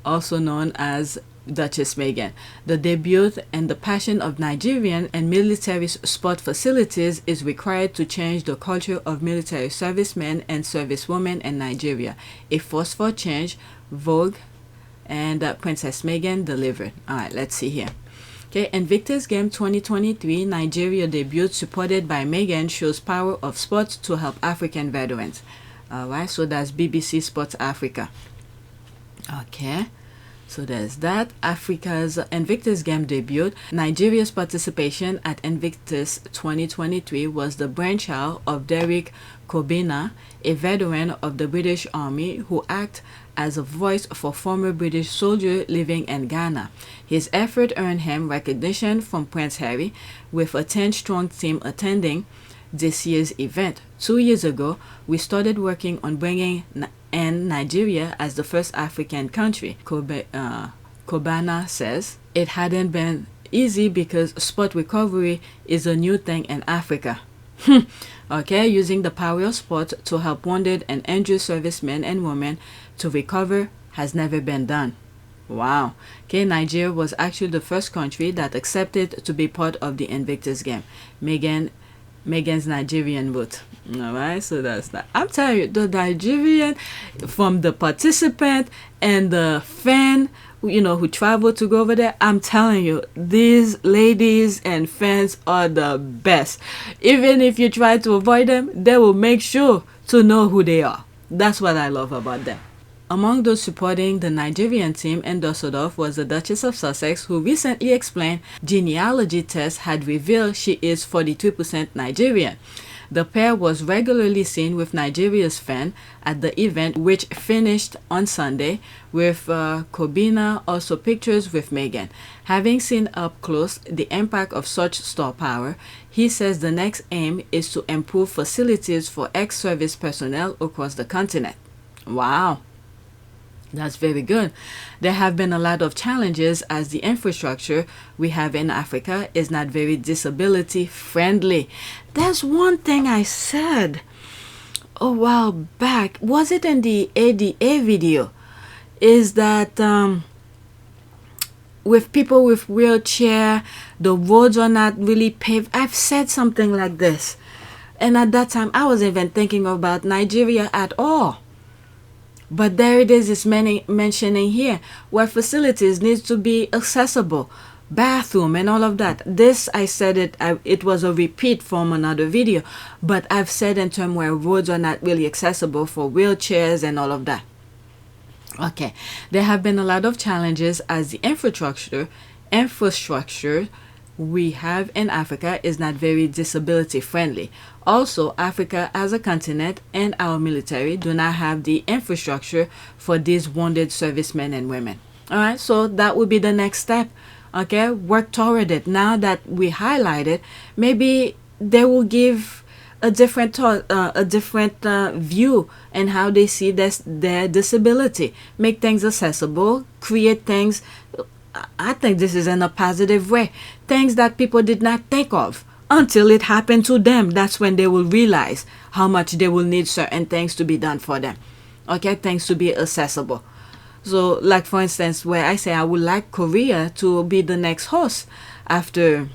also known as Duchess Meghan. The debut and the passion of Nigerian and military sport facilities is required to change the culture of military servicemen and servicewomen in Nigeria. A force for change, Vogue, and Princess Meghan delivered. Alright, let's see here. Okay, Invictus Games 2023 Nigeria debut supported by Meghan shows power of sports to help African veterans. Alright, so that's BBC Sports Africa. Okay. So there's that. Africa's Invictus Game debut. Nigeria's participation at Invictus 2023 was the brainchild of Derek Kobina, a veteran of the British Army who acted as a voice for former British soldiers living in Ghana. His effort earned him recognition from Prince Harry, with a 10-strong team attending this year's event. 2 years ago, we started working on bringing in Nigeria as the first African country. Kobana says it hadn't been easy because sport recovery is a new thing in Africa. Okay, using the power of sport to help wounded and injured servicemen and women to recover has never been done. Wow. Okay, Nigeria was actually the first country that accepted to be part of the Invictus Game. Meghan's Nigerian route. Alright, so that's that. I'm telling you, the Nigerian, from the participant and the fan, who travel to go over there, I'm telling you, these ladies and fans are the best. Even if you try to avoid them, they will make sure to know who they are. That's what I love about them. Among those supporting the Nigerian team in Düsseldorf was the Duchess of Sussex, who recently explained genealogy tests had revealed she is 43% Nigerian. The pair was regularly seen with Nigeria's fan at the event, which finished on Sunday, with Kobina also pictures with Meghan. Having seen up close the impact of such star power, he says the next aim is to improve facilities for ex-service personnel across the continent. Wow. That's very good. There have been a lot of challenges as the infrastructure we have in Africa is not very disability friendly. That's one thing I said a while back. Was it in the ADA video? Is that with people with wheelchair, the roads are not really paved. I've said something like this. And at that time, I wasn't even thinking about Nigeria at all. But there it is, it's mentioning here where facilities needs to be accessible, bathroom and all of that. This, I said it was a repeat from another video, but I've said in terms where roads are not really accessible for wheelchairs and all of that. Okay, there have been a lot of challenges as the infrastructure we have in Africa is not very disability friendly. Also, Africa as a continent and our military do not have the infrastructure for these wounded servicemen and women. Alright, so that would be the next step. Okay, work toward it. Now that we highlight it, maybe they will give a different thought, a different view and how they see their disability. Make things accessible, create things. I think this is in a positive way. Things that people did not think of until it happened to them. That's when they will realize how much they will need certain things to be done for them. Okay, things to be accessible. So, like for instance, where I say I would like Korea to be the next host after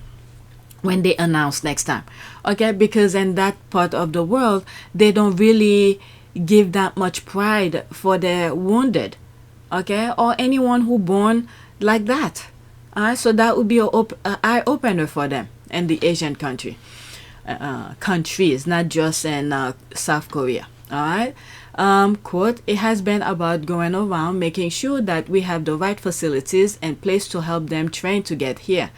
when they announce next time. Okay, because in that part of the world, they don't really give that much pride for their wounded, okay, or anyone who born like that. So that would be an eye opener for them in the Asian countries, not just in South Korea. All right. Quote, it has been about going around making sure that we have the right facilities and place to help them train to get here.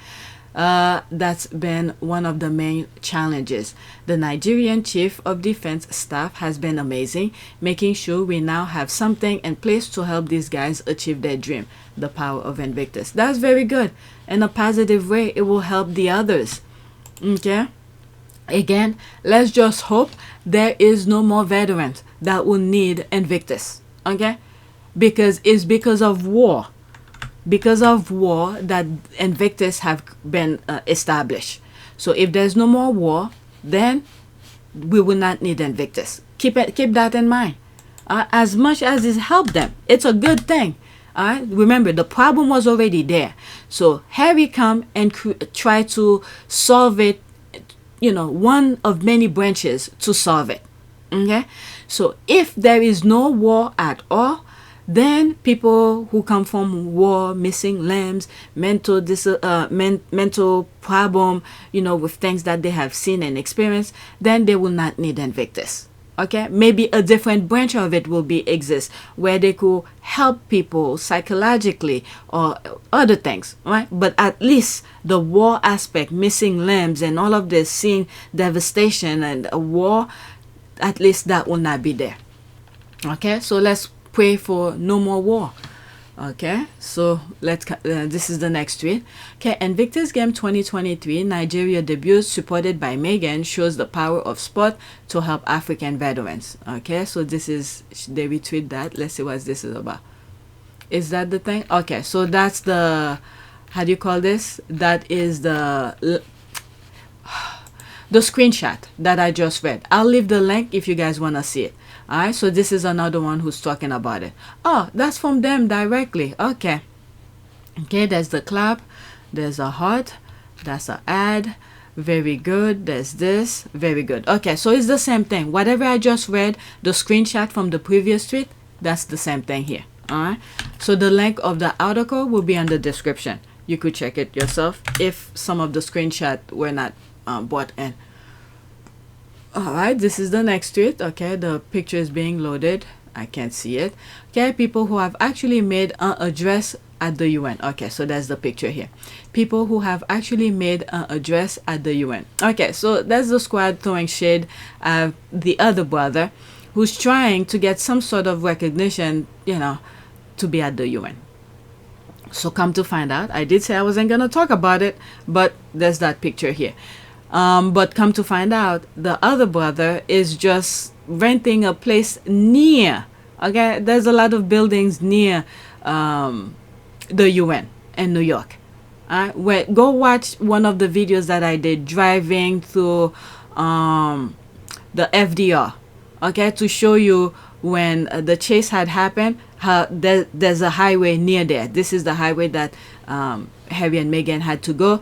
That's been one of the main challenges. The Nigerian Chief of Defense Staff has been amazing, making sure we now have something in place to help these guys achieve their dream, the power of Invictus. That's very good. In a positive way, it will help the others. Okay? Again, let's just hope there is no more veterans that will need Invictus. Okay? Because it's because of war. Because of war that Invictus have been established. So if there's no more war, then we will not need Invictus. Keep that in mind. As much as it helped them, it's a good thing. Remember, the problem was already there. So Harry come and try to solve it. You know, one of many branches to solve it. Okay, so if there is no war at all, then people who come from war, missing limbs, mental problem, you know, with things that they have seen and experienced, then they will not need Invictus. Okay, maybe a different branch of it will exist where they could help people psychologically or other things, right? But at least the war aspect, missing limbs and all of this, seeing devastation and a war, at least that will not be there. Okay, so let's pray for no more war. Okay, so this is the next tweet. Okay, Invictus Game 2023 Nigeria debut supported by Meghan shows the power of sport to help African veterans. Okay, so this is, they retweet that. Let's see what this is about. Is that the thing? Okay, so that's the, how do you call this? That is the screenshot that I just read. I'll leave the link if you guys want to see it. Alright, so this is another one who's talking about it. Oh, that's from them directly. Okay. Okay, there's the clap. There's a heart. That's an ad. Very good. There's this. Very good. Okay, so it's the same thing. Whatever I just read, the screenshot from the previous tweet, that's the same thing here. Alright. So the link of the article will be in the description. You could check it yourself if some of the screenshots were not brought in. Alright, this is the next tweet. Okay, the picture is being loaded. I can't see it. Okay, people who have actually made an address at the UN. Okay, so that's the picture here. People who have actually made an address at the UN. Okay, so that's the squad throwing shade at the other brother who's trying to get some sort of recognition, you know, to be at the UN. So come to find out, I did say I wasn't going to talk about it, but there's that picture here. But come to find out, the other brother is just renting a place near. Okay, there's a lot of buildings near the UN in New York. Go watch one of the videos that I did driving through the FDR. Okay, to show you when the chase had happened, how there's a highway near there. This is the highway that Harry and Meghan had to go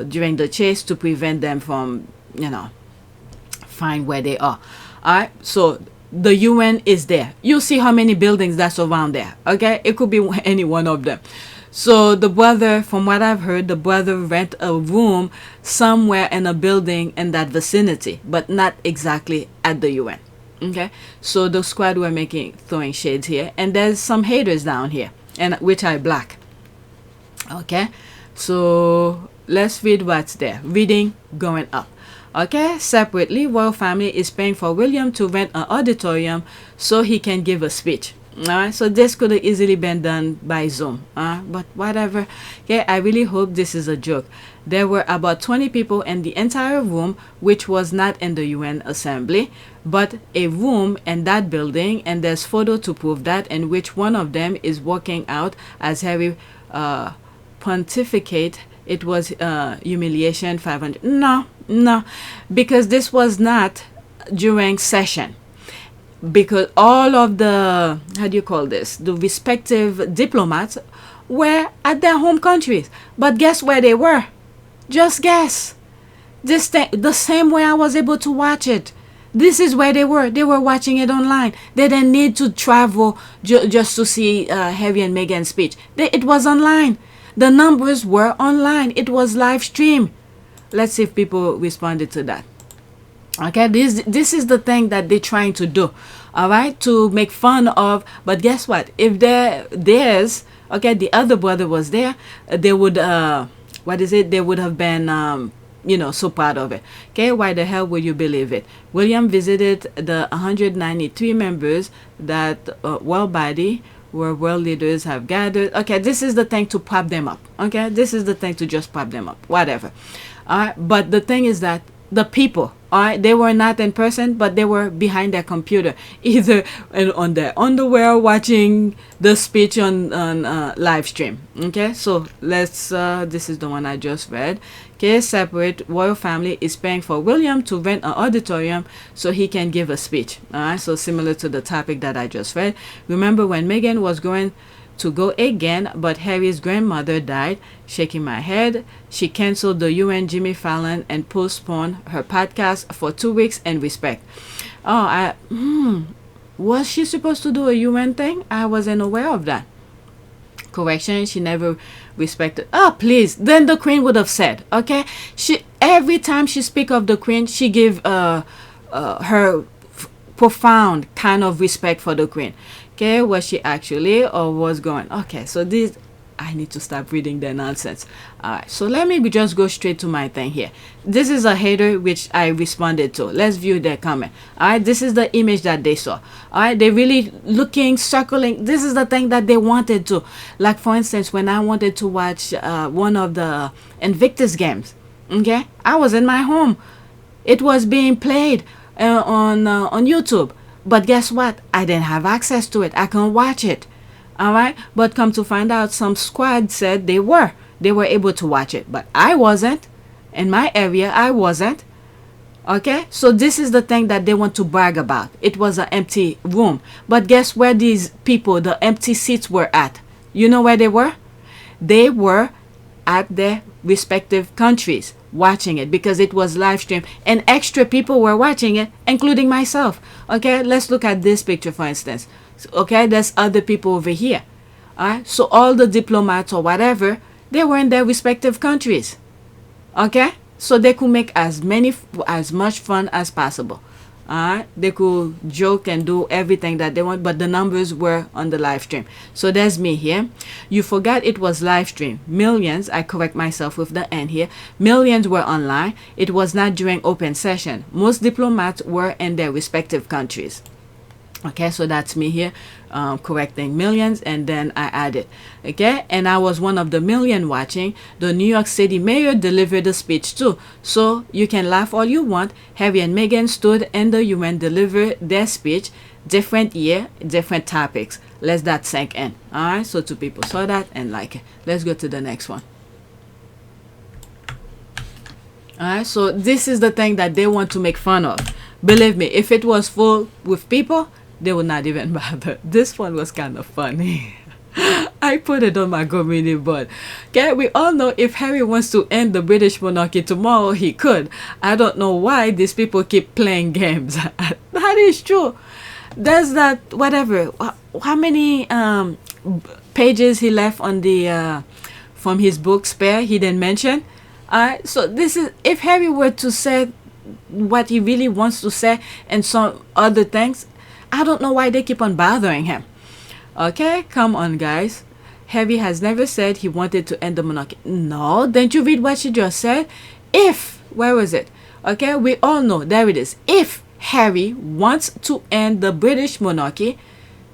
during the chase to prevent them from, you know, find where they are. Alright, so the UN is there. You see how many buildings that's around there. Okay, it could be any one of them. So the brother, from what I've heard, the brother rent a room somewhere in a building in that vicinity, but not exactly at the UN. Okay, so the squad were throwing shades here, and there's some haters down here, and which I block. Okay, so let's read what's there. Reading going up. Okay, separately, royal family is paying for William to rent an auditorium so he can give a speech. Alright, so this could have easily been done by Zoom, but whatever. Okay, I really hope this is a joke. There were about 20 people in the entire room, which was not in the UN assembly, but a room in that building, and there's photo to prove that, in which one of them is walking out as Harry pontificate. It was humiliation 500. No, because this was not during session. Because all of the, how do you call this, the respective diplomats were at their home countries. But guess where they were? Just guess. This thing, the same way I was able to watch it. This is where they were. They were watching it online. They didn't need to travel just to see Harry and Meghan's speech. It was online. The numbers were online. It was live stream. Let's see if people responded to that. Okay, this is the thing that they're trying to do. All right, to make fun of. But guess what? If there's okay, the other brother was there, they would what is it? They would have been you know, so proud of it. Okay, why the hell would you believe it? William visited the 193 members that world body where world leaders have gathered. Okay, this is the thing to prop them up. Okay, this is the thing to just prop them up. Whatever. All right, but the thing is that the people, all right, they were not in person, but they were behind their computer, either on their underwear watching the speech on live stream. Okay, so let's this is the one I just read. Okay, separate royal family is paying for William to rent an auditorium so he can give a speech. All right, so similar to the topic that I just read. Remember when Meghan was going to go again, but Harry's grandmother died? Shaking my head. She canceled the UN Jimmy Fallon and postponed her podcast for 2 weeks in respect. Oh, was she supposed to do a UN thing? I wasn't aware of that. Correction, she never respected. Oh, please. Then the queen would have said, okay? She every time she speak of the queen, she give her profound kind of respect for the queen. Okay, was she actually or was going? Okay, so this, I need to stop reading the nonsense. Alright, so let me just go straight to my thing here. This is a hater which I responded to. Let's view their comment. Alright, this is the image that they saw. Alright, they really looking, circling. This is the thing that they wanted to. Like for instance, when I wanted to watch one of the Invictus Games, okay, I was in my home. It was being played on YouTube. But guess what? I didn't have access to it. I couldn't watch it. Alright? But come to find out, some squad said they were able to watch it. But I wasn't. In my area, I wasn't. Okay? So this is the thing that they want to brag about. It was an empty room. But guess where these people, the empty seats were at? You know where they were? They were at their respective countries watching it because it was live streamed and extra people were watching it, including myself. Okay, let's look at this picture for instance. Okay, there's other people over here. All right, so all the diplomats or whatever, they were in their respective countries. Okay, so they could make as much fun as possible. Alright, they could joke and do everything that they want, but the numbers were on the live stream. So there's me here. You forgot it was live stream. Millions, I correct myself with the N here, millions were online. It was not during open session. Most diplomats were in their respective countries. Okay, so that's me here correcting millions, and then I added. Okay, and I was one of the million watching. The New York City mayor delivered a speech too. So you can laugh all you want. Harry and Meghan stood in the UN, delivered their speech. Different year, different topics. Let that sink in. Alright, so two people saw that and like it. Let's go to the next one. Alright, so this is the thing that they want to make fun of. Believe me, if it was full with people, they would not even bother. This one was kind of funny. I put it on my community board. Okay, we all know if Harry wants to end the British monarchy tomorrow, he could. I don't know why these people keep playing games. That is true. There's that, whatever, how many pages he left on the from his book Spare, he didn't mention. So this is, if Harry were to say what he really wants to say and some other things, I don't know why they keep on bothering him. Okay, come on guys. Harry has never said he wanted to end the monarchy. No, didn't you read what she just said? If, where was it? Okay, we all know, there it is. If Harry wants to end the British monarchy,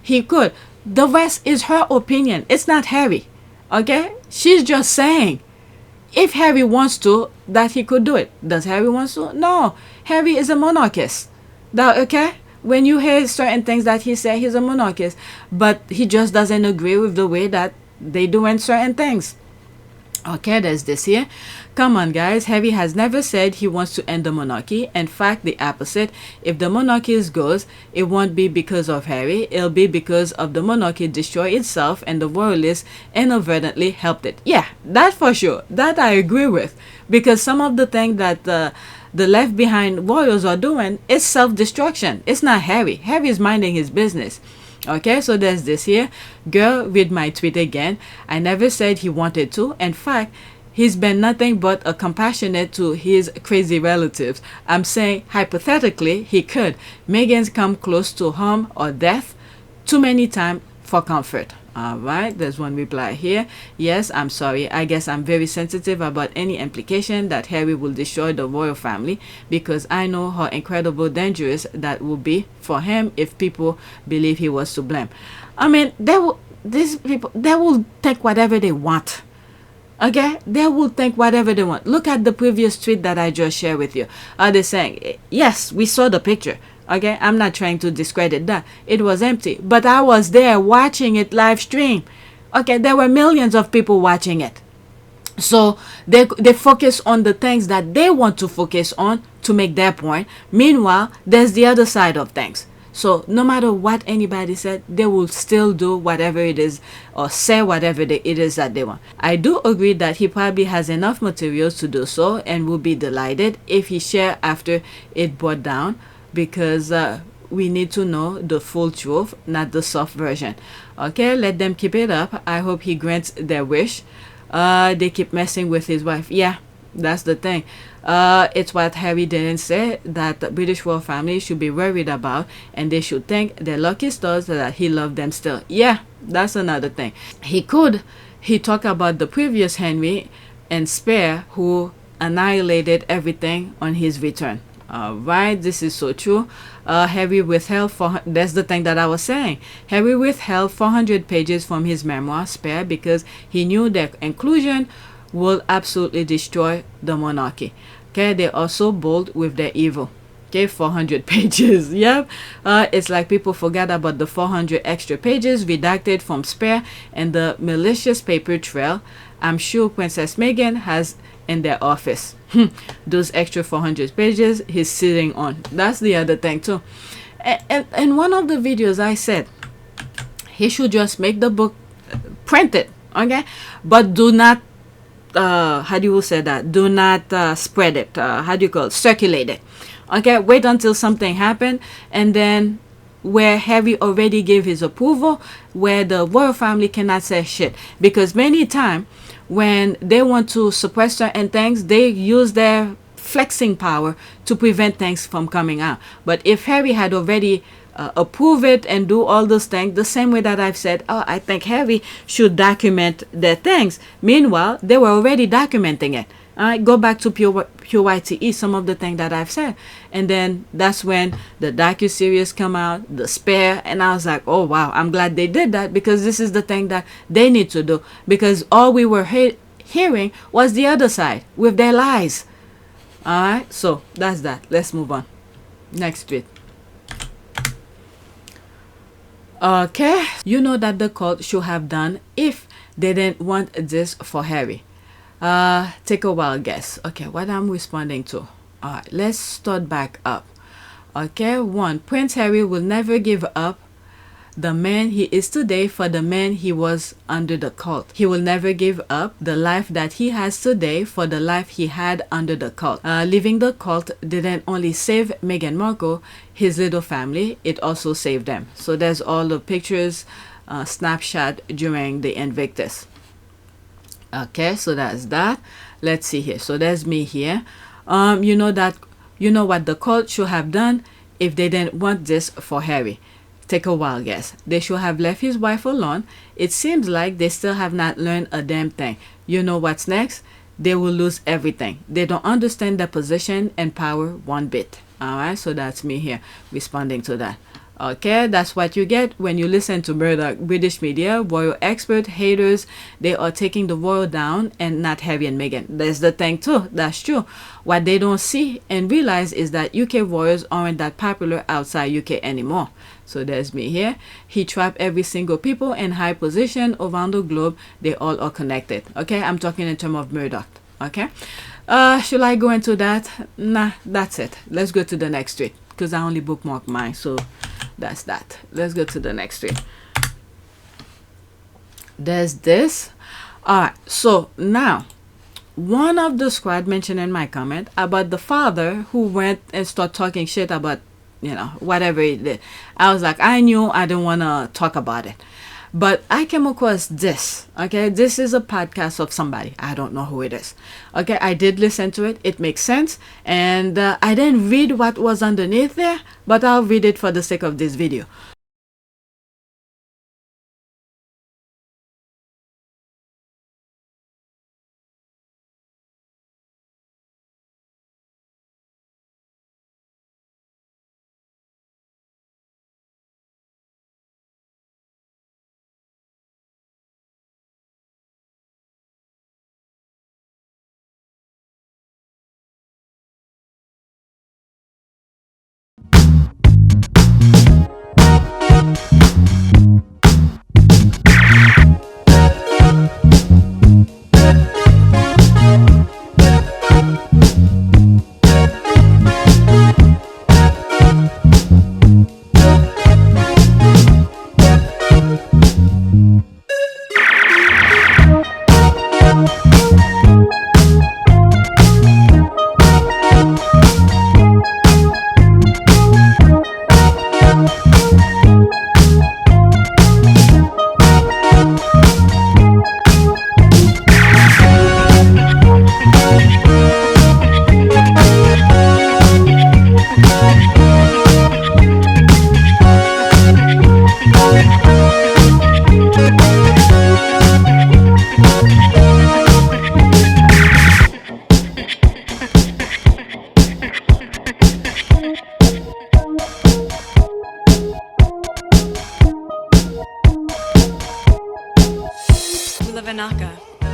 he could. The rest is her opinion. It's not Harry. Okay, she's just saying if Harry wants to, that he could do it. Does Harry want to? No, Harry is a monarchist. Okay, when you hear certain things that he said, he's a monarchist, but he just doesn't agree with the way that they doing certain things. Okay, there's this here. Come on guys, Harry has never said he wants to end the monarchy. In fact, the opposite. If the monarchy goes, it won't be because of Harry, it'll be because of the monarchy destroy itself and the royalists inadvertently helped it. Yeah, that for sure, that I agree with, because some of the things that the left behind royals are doing is self-destruction. It's not Harry. Harry is minding his business. Okay, so there's this here. Girl, read my tweet again. I never said he wanted to. In fact, he's been nothing but a compassionate to his crazy relatives. I'm saying hypothetically he could. Meghan's come close to harm or death too many times for comfort. All right, there's one reply here. Yes, I'm sorry. I guess I'm very sensitive about any implication that Harry will destroy the royal family, because I know how incredibly dangerous that will be for him if people believe he was to blame. I mean, these people, they will think whatever they want. Okay, they will think whatever they want. Look at the previous tweet that I just shared with you. Are they saying, yes, we saw the picture. Okay, I'm not trying to discredit that. It was empty, but I was there watching it live stream. Okay, there were millions of people watching it. So they focus on the things that they want to focus on to make their point. Meanwhile, there's the other side of things. So no matter what anybody said, they will still do whatever it is or say whatever it is that they want. I do agree that he probably has enough materials to do so and will be delighted if he share after it brought down, because we need to know the full truth, not the soft version. Okay, let them keep it up. I hope he grants their wish. They keep messing with his wife. Yeah, that's the thing. It's what Harry didn't say, that the British royal family should be worried about, and they should thank their lucky stars that he loved them still. Yeah, that's another thing. He talked about the previous Henry and Spare, who annihilated everything on his return. Right, this is so true. Harry withheld that's the thing that I was saying. Harry withheld 400 pages from his memoir Spare because he knew that inclusion will absolutely destroy the monarchy. Okay, they're also bold with their evil. Okay, 400 pages. Yep. It's like people forgot about the 400 extra pages redacted from Spare and the malicious paper trail I'm sure Princess Meghan has in their office. Those extra 400 pages he's sitting on. That's the other thing too. And one of the videos I said he should just make the book, print it, okay, but do not how do you say that, do not spread it, how do you call it, circulate it. Okay, wait until something happened, and then where Harry already gave his approval, where the royal family cannot say shit, because many times when they want to suppress certain things, they use their flexing power to prevent things from coming out. But if Harry had already approve it and do all those things, the same way that I've said, oh, I think Harry should document their things. Meanwhile, they were already documenting it. Go back to PYTE, some of the things that I've said. And then that's when the docu-series come out, the Spare, and I was like, oh wow, I'm glad they did that, because this is the thing that they need to do. Because all we were hearing was the other side with their lies. Alright, so that's that. Let's move on. Next tweet. Okay, you know that the cult should have done if they didn't want this for Harry. Take a wild guess. Okay, what I'm responding to. Alright, let's start back up. Okay, 1. Prince Harry will never give up the man he is today for the man he was under the cult. He will never give up the life that he has today for the life he had under the cult. Leaving the cult didn't only save Meghan Markle, his little family, it also saved them. So there's all the pictures, snapshot during the Invictus. Okay, so that's that. Let's see here. So there's me here. You know what the cult should have done if they didn't want this for Harry. Take a wild guess. They should have left his wife alone. It seems like they still have not learned a damn thing. You know what's next? They will lose everything. They don't understand their position and power one bit. Alright, so that's me here responding to that. Okay, that's what you get when you listen to Murdoch. British media, royal expert, haters, they are taking the royal down and not Harry and Meghan. There's the thing too, that's true. What they don't see and realize is that UK royals aren't that popular outside UK anymore. So there's me here. He trapped every single people in high position around the globe. They all are connected. Okay, I'm talking in terms of Murdoch. Okay, should I go into that? Nah, that's it. Let's go to the next tweet, because I only bookmarked mine, so that's that. Let's go to the next tweet. There's this. Alright, so now one of the squad mentioned in my comment about the father who went and started talking shit about, you know, whatever he did. I was like, I knew I didn't want to talk about it. But I came across this, okay? This is a podcast of somebody. I don't know who it is. Okay, I did listen to it. It makes sense. And I didn't read what was underneath there, but I'll read it for the sake of this video.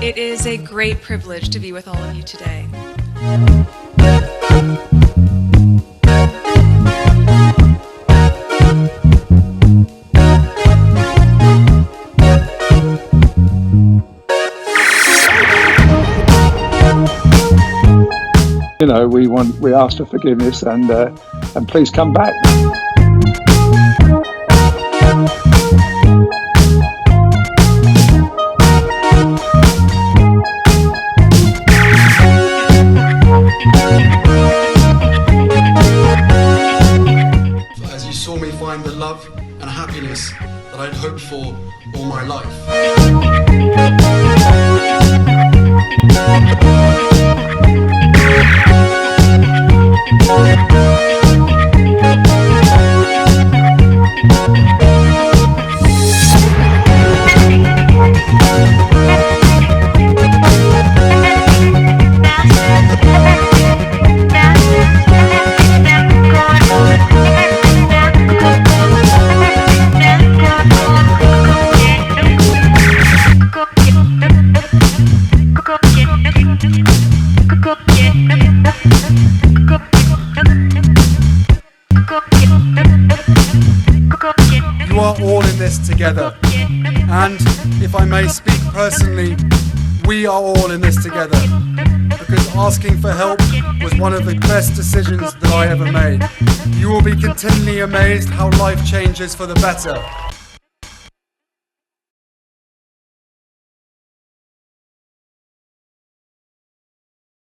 It is a great privilege to be with all of you today. You know, we ask for forgiveness and please come back. As you saw me find the love and happiness that I'd hoped for all my life. You are all in this together, and if I may speak personally, we are all in this together, because asking for help was one of the best decisions that I ever made. You will be continually amazed how life changes for the better.